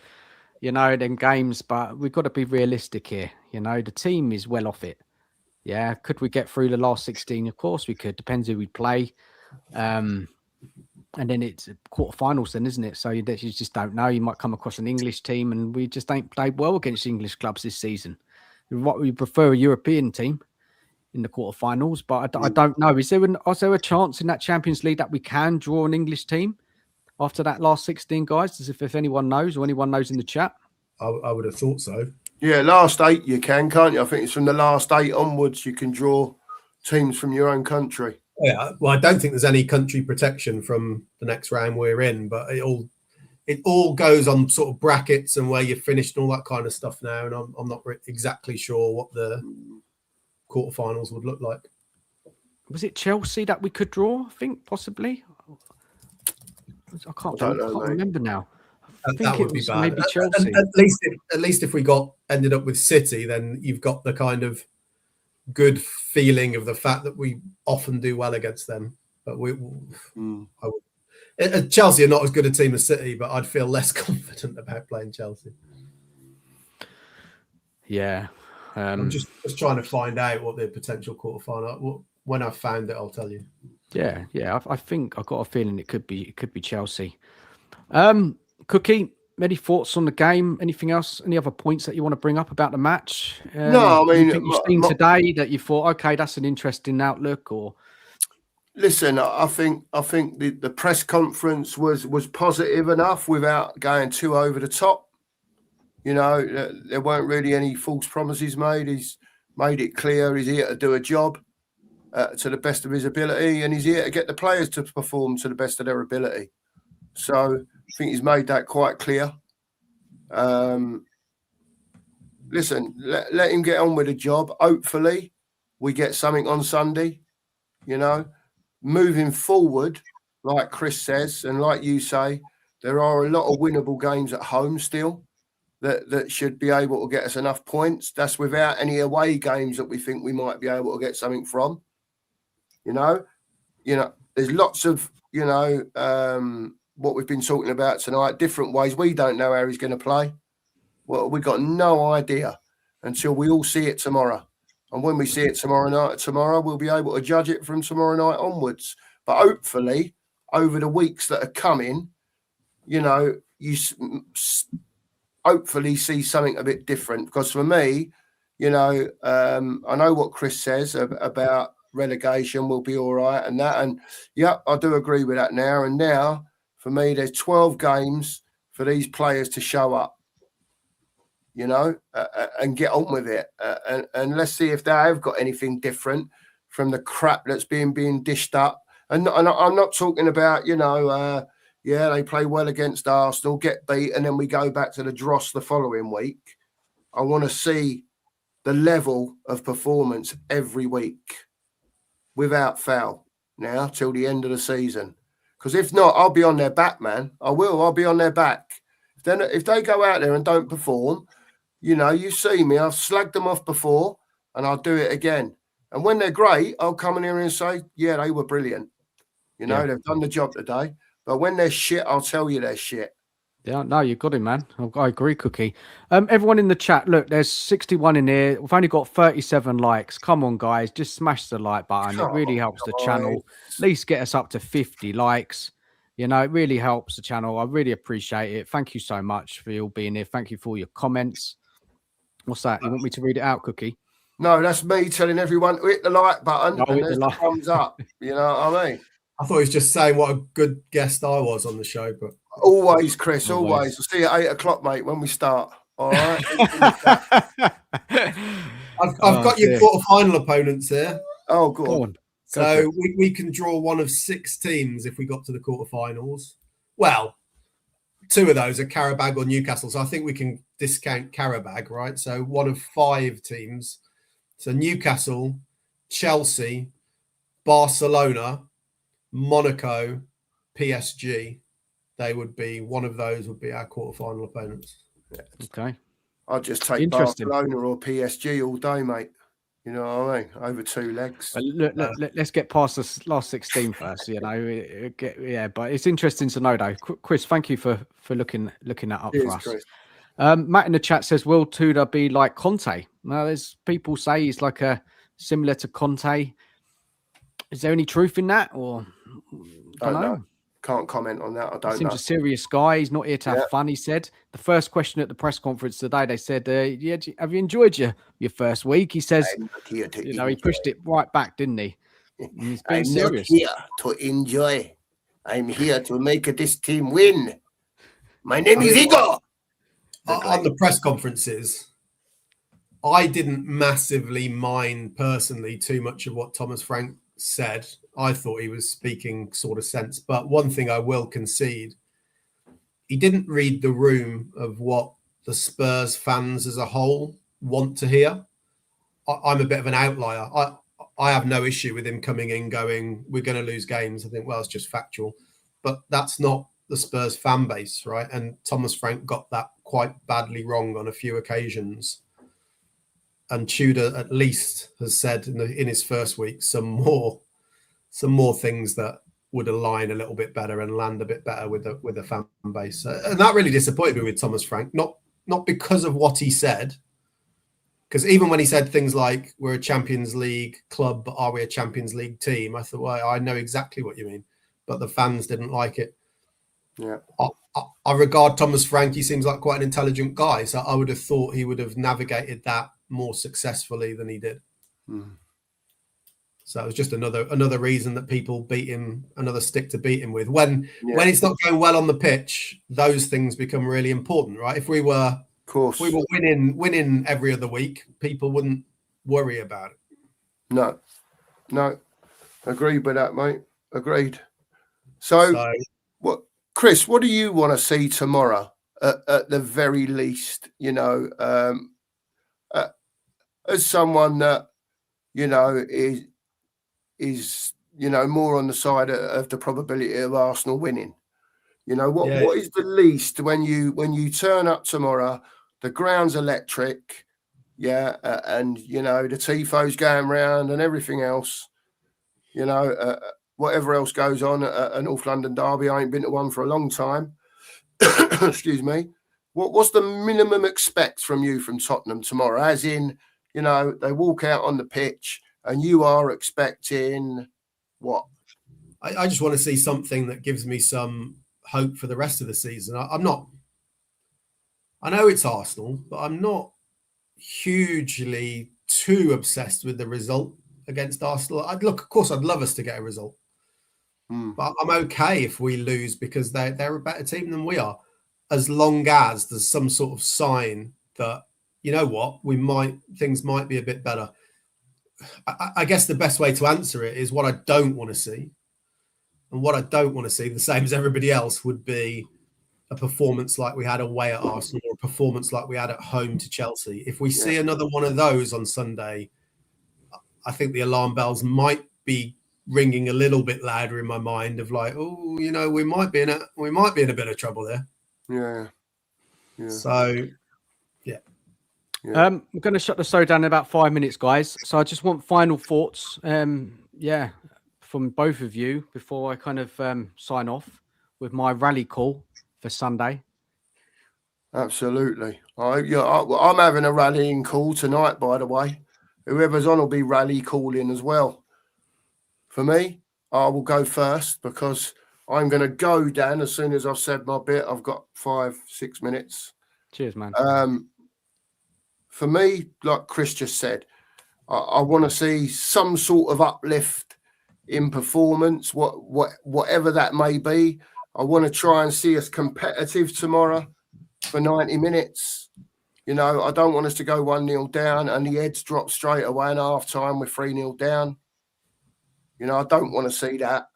you know, them games, but we've got to be realistic here. You know, the team is well off it. Yeah. Could we get through the last 16? Of course we could. Depends who we play. And then it's quarterfinals then, isn't it? So you just don't know. You might come across an English team and we just ain't played well against English clubs this season. What we prefer a European team in the quarterfinals, but I don't know. Is there a chance in that Champions League that we can draw an English team after that last 16, guys? As if anyone knows or anyone knows in the chat. I would have thought so. Yeah, last 8 you can, can't you? I think it's from the last 8 onwards you can draw teams from your own country. Yeah, well, I don't think there's any country protection from the next round we're in, but it all goes on sort of brackets and where you finished and all that kind of stuff now. And I'm not exactly sure what the quarterfinals would look like. Was it Chelsea that we could draw? I think possibly. I can't remember now. I think that would be bad. Maybe Chelsea. At least if we ended up with City, then you've got the kind of good feeling of the fact that we often do well against them. But Chelsea are not as good a team as City, but I'd feel less confident about playing Chelsea. Yeah. I'm just trying to find out what the potential quarterfinal. When I've found it, I'll tell you. Yeah. I think I've got a feeling it could be Chelsea. Cookie, any thoughts on the game? Anything else? Any other points that you want to bring up about the match? No, I mean, you've seen today that you thought, okay, that's an interesting outlook, or. Listen, I think the press conference was positive enough without going too over the top. You know, there weren't really any false promises made. He's made it clear he's here to do a job to the best of his ability, and he's here to get the players to perform to the best of their ability. So I think he's made that quite clear. Listen, let him get on with the job. Hopefully, we get something on Sunday, you know. Moving forward, like Chris says, and like you say, there are a lot of winnable games at home still that should be able to get us enough points. That's without any away games that we think we might be able to get something from. You know, there's lots of, what we've been talking about tonight, different ways. We don't know how he's going to play. Well, we got no idea until we all see it tomorrow. And when we see it tomorrow, we'll be able to judge it from tomorrow night onwards. But hopefully, over the weeks that are coming, you hopefully see something a bit different. Because for me, I know what Chris says about relegation will be all right and that. And, yeah, I do agree with that now. And now, for me, there's 12 games for these players to show up. And get on with it. And let's see if they have got anything different from the crap that's being dished up. And I'm not talking about, they play well against Arsenal, get beat, and then we go back to the dross the following week. I want to see the level of performance every week without fail now till the end of the season. Because if not, I'll be on their back, man. I'll be on their back. If they go out there and don't perform, you see me, I've slagged them off before and I'll do it again. And when they're great, I'll come in here and say, yeah, they were brilliant. They've done the job today. But when they're shit, I'll tell you they're shit. Yeah, no, you got it, man. I agree, Cookie. Everyone in the chat, look, there's 61 in here. We've only got 37 likes. Come on, guys, just smash the like button. It really helps the channel. At least get us up to 50 likes. It really helps the channel. I really appreciate it. Thank you so much for you all being here. Thank you for all your comments. What's that? You want me to read it out, Cookie? No, that's me telling everyone to hit the like button and there's the thumbs up. You know what I mean? I thought he was just saying what a good guest I was on the show. But always, Chris, always. I'll see you at 8 o'clock, mate, when we start. All right. I've got your quarter-final opponents here. Oh, go on. So we can draw one of 6 teams if we got to the quarterfinals. Well, 2 of those are Qarabag or Newcastle. So I think we can discount Qarabag, right? So one of 5 teams. So Newcastle, Chelsea, Barcelona, Monaco, PSG. They would be, one of those would be our quarterfinal opponents. Yeah. Okay. I'd just take Barcelona or PSG all day, mate. You know what I mean? Over 2 legs. But let's get past the last 16 first. You know, but it's interesting to know, though. Chris, thank you for looking that up for us. Chris. Matt in the chat says, "Will Tudor be like Conte?" Now, there's people say he's like similar to Conte. Is there any truth in that, or I don't know? Can't comment on that. I don't know. Seems a serious guy. He's not here to have fun, he said. The first question at the press conference today, they said, have you enjoyed your first week? He says, he pushed it right back, didn't he? He's being serious. Not here to enjoy. I'm here to make this team win. My name is Igor. On the press conferences, I didn't massively mind personally too much of what Thomas Frank said. I thought he was speaking sort of sense. But one thing I will concede, he didn't read the room of what the Spurs fans as a whole want to hear. I'm a bit of an outlier. I have no issue with him coming in going, we're going to lose games. I think, well, it's just factual. But that's not the Spurs fan base, right? And Thomas Frank got that quite badly wrong on a few occasions. And Tudor at least has said in his first week some more things that would align a little bit better and land a bit better with the fan base. And that really disappointed me with Thomas Frank, not because of what he said, because even when he said things like, we're a Champions League club, but are we a Champions League team? I thought, well, I know exactly what you mean, but the fans didn't like it. Yeah. I regard Thomas Frank, he seems like quite an intelligent guy, so I would have thought he would have navigated that more successfully than he did. So it was just another reason that people beat him, another stick to beat him with. When it's not going well on the pitch, those things become really important, right? If we were winning every other week, people wouldn't worry about it. No, agreed with that, mate. Agreed. So what, Chris? What do you want to see tomorrow? At the very least, you know, as someone that is more on the side of the probability of Arsenal winning. You know, what is the least when you turn up tomorrow, the ground's electric, and the tifo's going round and everything else, whatever else goes on at a North London derby. I ain't been to one for a long time. Excuse me. What's the minimum expect from you from Tottenham tomorrow? As in, they walk out on the pitch and you are expecting what? I just want to see something that gives me some hope for the rest of the season. I know it's Arsenal, but I'm not hugely too obsessed with the result against Arsenal. Of course, I'd love us to get a result. But I'm okay if we lose because they're a better team than we are, as long as there's some sort of sign that, you know what, things might be a bit better. I guess the best way to answer it is what I don't want to see. And what I don't want to see, the same as everybody else, would be a performance like we had away at Arsenal or a performance like we had at home to Chelsea. If we see another one of those on Sunday, I think the alarm bells might be ringing a little bit louder in my mind of like, oh, we might be in a bit of trouble there. Yeah. So, I'm going to shut the show down in about 5 minutes, guys. So I just want final thoughts, from both of you before I kind of sign off with my rally call for Sunday. Absolutely. I'm having a rallying call tonight, by the way. Whoever's on will be rally calling as well. For me, I will go first because I'm going to go, Dan, as soon as I've said my bit. I've got 5-6 minutes. Cheers, man. For me, like Chris just said, I want to see some sort of uplift in performance, whatever that may be. I want to try and see us competitive tomorrow for 90 minutes. You know, I don't want us to go 1-0 down and the heads drop straight away in half time. We're 3-0 down. You know, I don't want to see that.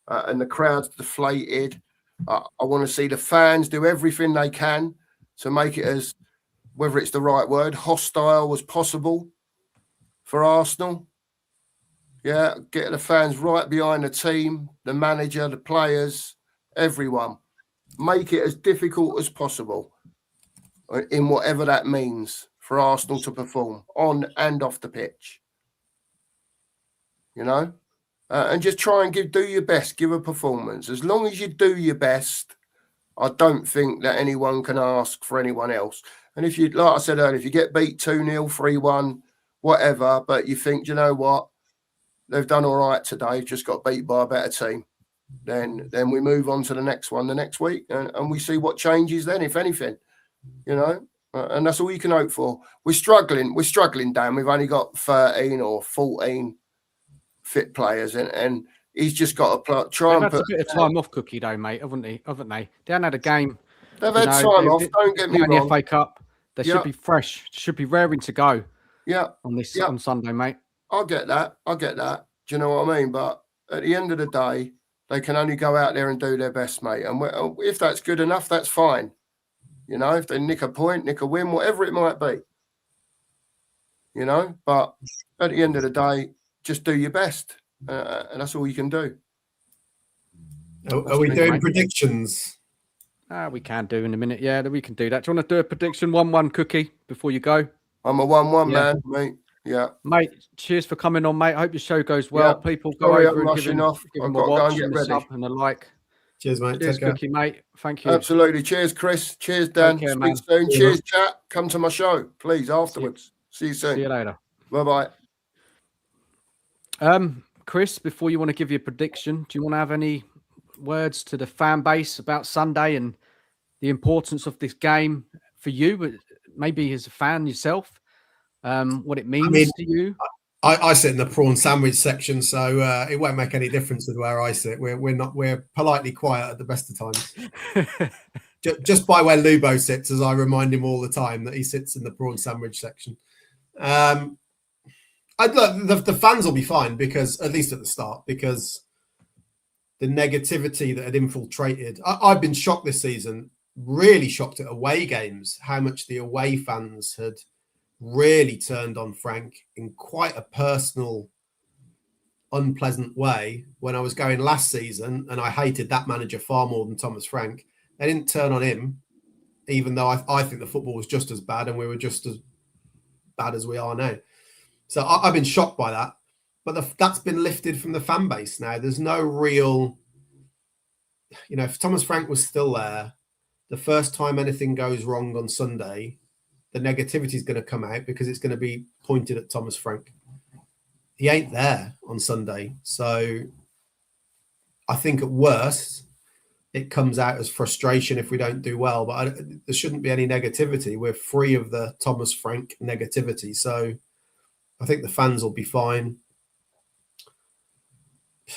And the crowd's deflated. I want to see the fans do everything they can to make it as, whether it's the right word, hostile as possible for Arsenal. Yeah, get the fans right behind the team, the manager, the players, everyone. Make it as difficult as possible in whatever that means for Arsenal to perform on and off the pitch. You know? And just try and do your best, give a performance. As long as you do your best, I don't think that anyone can ask for anyone else. And if you, like I said earlier, if you get beat 2-0, 3-1, whatever, but you think, you know what, they've done all right today, just got beat by a better team, then we move on to the next one the next week, and we see what changes then, if anything, you know. And that's all you can hope for. We're struggling, Dan. We've only got 13 or 14 fit players, and he's just got to try and put a bit of time off, Cookie, though, mate, haven't they? They haven't had a game. They've had time off. Don't get me wrong. The FA Cup, they should be fresh, should be raring to go. Yeah, on Sunday, mate. I get that. Do you know what I mean? But at the end of the day, they can only go out there and do their best, mate. And if that's good enough, that's fine. You know, if they nick a point, nick a win, whatever it might be. You know, but at the end of the day, just do your best, and that's all you can do. Are we doing predictions? We can do in a minute. Yeah, we can do that. Do you want to do a prediction 1-1, Cookie, before you go? I'm a 1-1 man, mate. Yeah, mate. Cheers for coming on, mate. I hope your show goes well. Yeah. People go over and give him a watch and a sub and a like. Cheers, mate. Cheers, Cookie, mate. Thank you. Absolutely. Cheers, Chris. Cheers, Dan. Care, Speak soon. Cheers, chat. Come to my show, please, afterwards. See you soon. See you later. Bye-bye. Chris, before you want to give your prediction, do you want to have any words to the fan base about Sunday and the importance of this game for you, maybe as a fan yourself, what it means to you? I sit in the prawn sandwich section, so it won't make any difference with where I sit. We're politely quiet at the best of times. Just by where Lubo sits, as I remind him all the time that he sits in the prawn sandwich section. The fans will be fine, because at least at the start, because the negativity that had infiltrated. I've been shocked this season, really shocked at away games, how much the away fans had really turned on Frank in quite a personal, unpleasant way. When I was going last season, and I hated that manager far more than Thomas Frank, they didn't turn on him, even though I think the football was just as bad and we were just as bad as we are now. So I've been shocked by that. But that's been lifted from the fan base now. There's no real, if Thomas Frank was still there, the first time anything goes wrong on Sunday, the negativity is going to come out because it's going to be pointed at Thomas Frank. He ain't there on Sunday. So I think at worst, it comes out as frustration if we don't do well. But there shouldn't be any negativity. We're free of the Thomas Frank negativity. So I think the fans will be fine.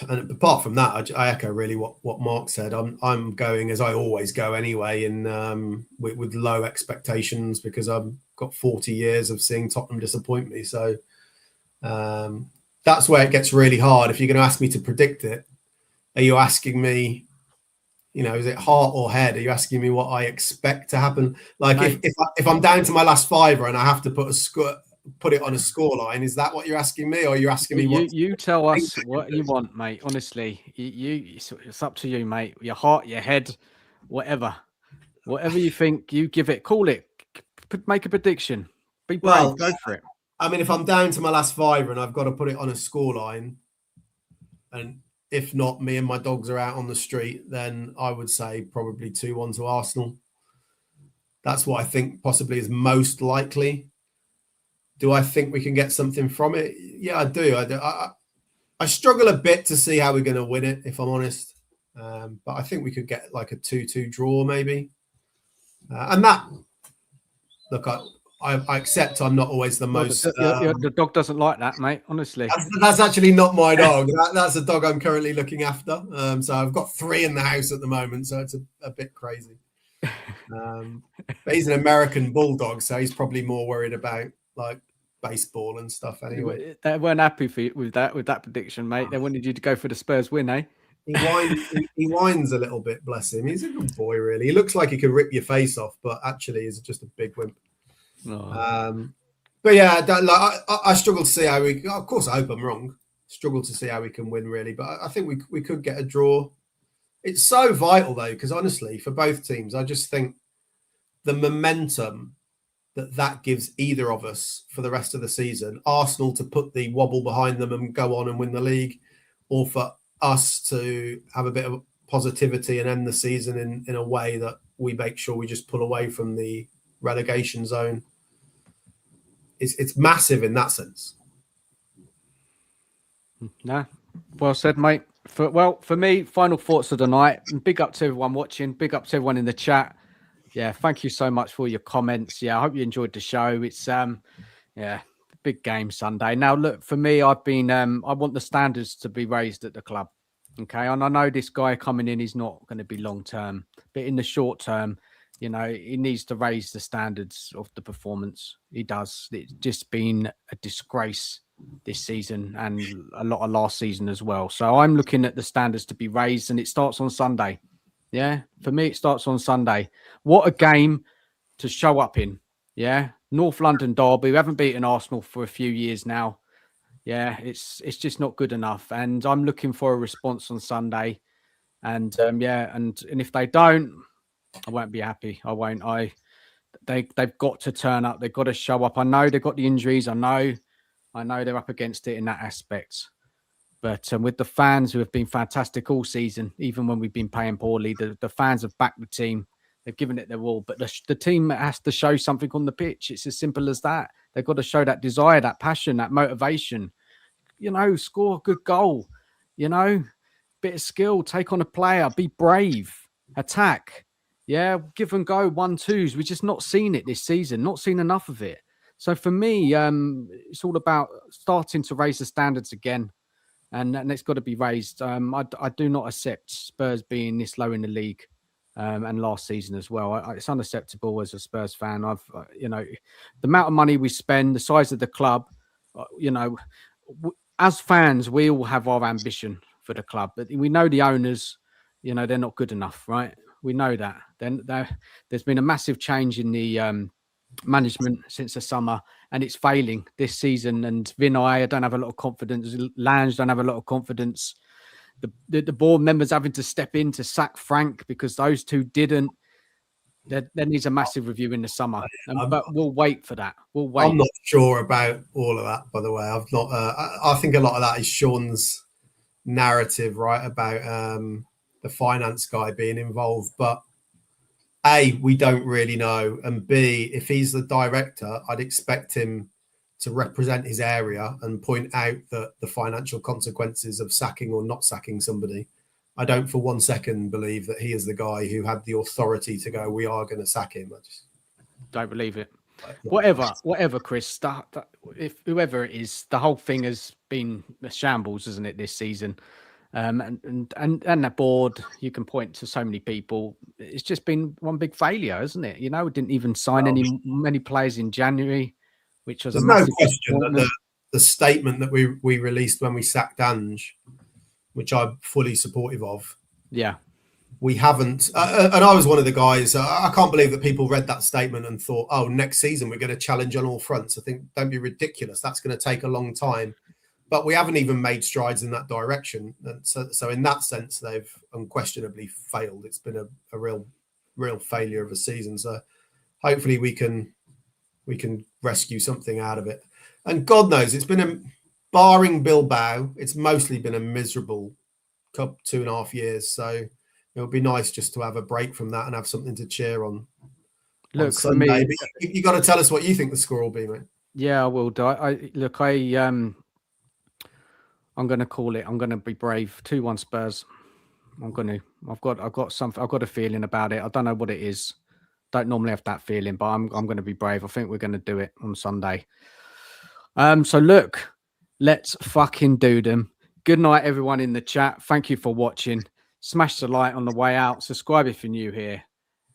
And apart from that, I echo really what Mark said. I'm going as I always go anyway, with low expectations, because I've got 40 years of seeing Tottenham disappoint me. So that's where it gets really hard. If you're going to ask me to predict it, are you asking me, is it heart or head? Are you asking me what I expect to happen? Like if I'm down to my last fiver and I have to put it on a scoreline, is that what you're asking me, or are you asking me what you tell us what you want, mate? Honestly, it's up to you, mate. Your heart, your head, whatever you think, you give it, call it, make a prediction, be brave, go for it. I mean, if I'm down to my last fiver and I've got to put it on a scoreline, and if not, me and my dogs are out on the street, then I would say probably 2-1 to Arsenal. That's what I think possibly is most likely. Do I think we can get something from it? Yeah, I do. I struggle a bit to see how we're going to win it, if I'm honest. But I think we could get like a 2-2 draw, maybe. And that, look, I accept I'm not always the most. The dog doesn't like that, mate. Honestly, that's actually not my dog. That's a dog I'm currently looking after. So I've got 3 in the house at the moment, so it's a bit crazy. But he's an American bulldog, so he's probably more worried about like baseball and stuff anyway. They weren't happy with that prediction, mate. They wanted you to go for the Spurs win, eh? He whines a little bit, bless him. He's a good boy, really. He looks like he could rip your face off, but actually he's just a big wimp. Oh. But yeah, I struggle to see how we. Of course, I hope I'm wrong. Struggle to see how we can win, really. But I think we could get a draw. It's so vital, though, because honestly, for both teams, I just think the momentum that gives either of us for the rest of the season, Arsenal to put the wobble behind them and go on and win the league, or for us to have a bit of positivity and end the season in a way that we make sure we just pull away from the relegation zone. It's massive in that sense. No, well said, mate. For me, final thoughts of the night. Big up to everyone watching. Big up to everyone in the chat. Yeah, thank you so much for your comments. Yeah, I hope you enjoyed the show. It's big game Sunday. Now, look, for me, I want the standards to be raised at the club. Okay, and I know this guy coming in is not going to be long term, but in the short term, you know, he needs to raise the standards of the performance. He does. It's just been a disgrace this season and a lot of last season as well. So I'm looking at the standards to be raised, and it starts on Sunday. Yeah, for me, it starts on Sunday. What a game to show up in. Yeah, North London derby. We haven't beaten Arsenal for a few years now. Yeah, it's just not good enough. And I'm looking for a response on Sunday. And and if they don't, I won't be happy. I won't. They've got to turn up. They've got to show up. I know they've got the injuries. I know they're up against it in that aspect. But with the fans who have been fantastic all season, even when we've been playing poorly, the fans have backed the team. They've given it their all. But the team has to show something on the pitch. It's as simple as that. They've got to show that desire, that passion, that motivation. You know, score a good goal. You know, bit of skill, take on a player, be brave, attack. Yeah, give and go 1-2s. We've just not seen it this season, not seen enough of it. So for me, it's all about starting to raise the standards again. And it's got to be raised. I do not accept Spurs being this low in the league, and last season as well. It's unacceptable as a Spurs fan. The amount of money we spend, the size of the club, as fans, we all have our ambition for the club, but we know the owners, they're not good enough, right? We know that. Then there's been a massive change in the management since the summer, and it's failing this season. And Vinay, I don't have a lot of confidence. Lange don't have a lot of confidence. The board members having to step in to sack Frank because those two didn't. There needs a massive review in the summer, but we'll wait for that. We'll wait. I'm not sure about all of that, by the way. I've not. I think a lot of that is Sean's narrative, right, about the finance guy being involved. But A, we don't really know, and B, if he's the director, I'd expect him to represent his area and point out that the financial consequences of sacking or not sacking somebody. I don't for 1 second believe that he is the guy who had the authority to go, we are going to sack him. I just don't believe it. Whatever, Chris, if whoever it is, the whole thing has been a shambles, isn't it, this season? And the board, you can point to so many people. It's just been one big failure, isn't it? We didn't even sign many players in January, which was there's no question that the statement that we released when we sacked Ange, which I'm fully supportive of. Yeah. We haven't, and I was one of the guys, I can't believe that people read that statement and thought, oh, next season we're going to challenge on all fronts. I think, don't be ridiculous. That's going to take a long time. But we haven't even made strides in that direction. And so in that sense, they've unquestionably failed. It's been a real failure of a season. So hopefully we can rescue something out of it. And God knows, it's been barring Bilbao, it's mostly been a miserable 2.5 years. So it would be nice just to have a break from that and have something to cheer on. Look, on Sunday. For me, but you got to tell us what you think the score will be, mate. Yeah, I will do. I'm going to call it. I'm going to be brave. 2-1 Spurs. I've got a feeling about it. I don't know what it is. Don't normally have that feeling, but I'm going to be brave. I think we're going to do it on Sunday. So look, let's fucking do them. Good night, everyone in the chat. Thank you for watching. Smash the like on the way out. Subscribe if you're new here.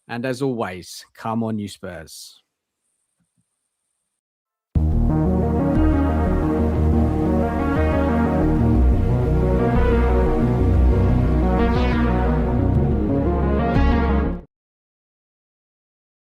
And as always, come on, you Spurs.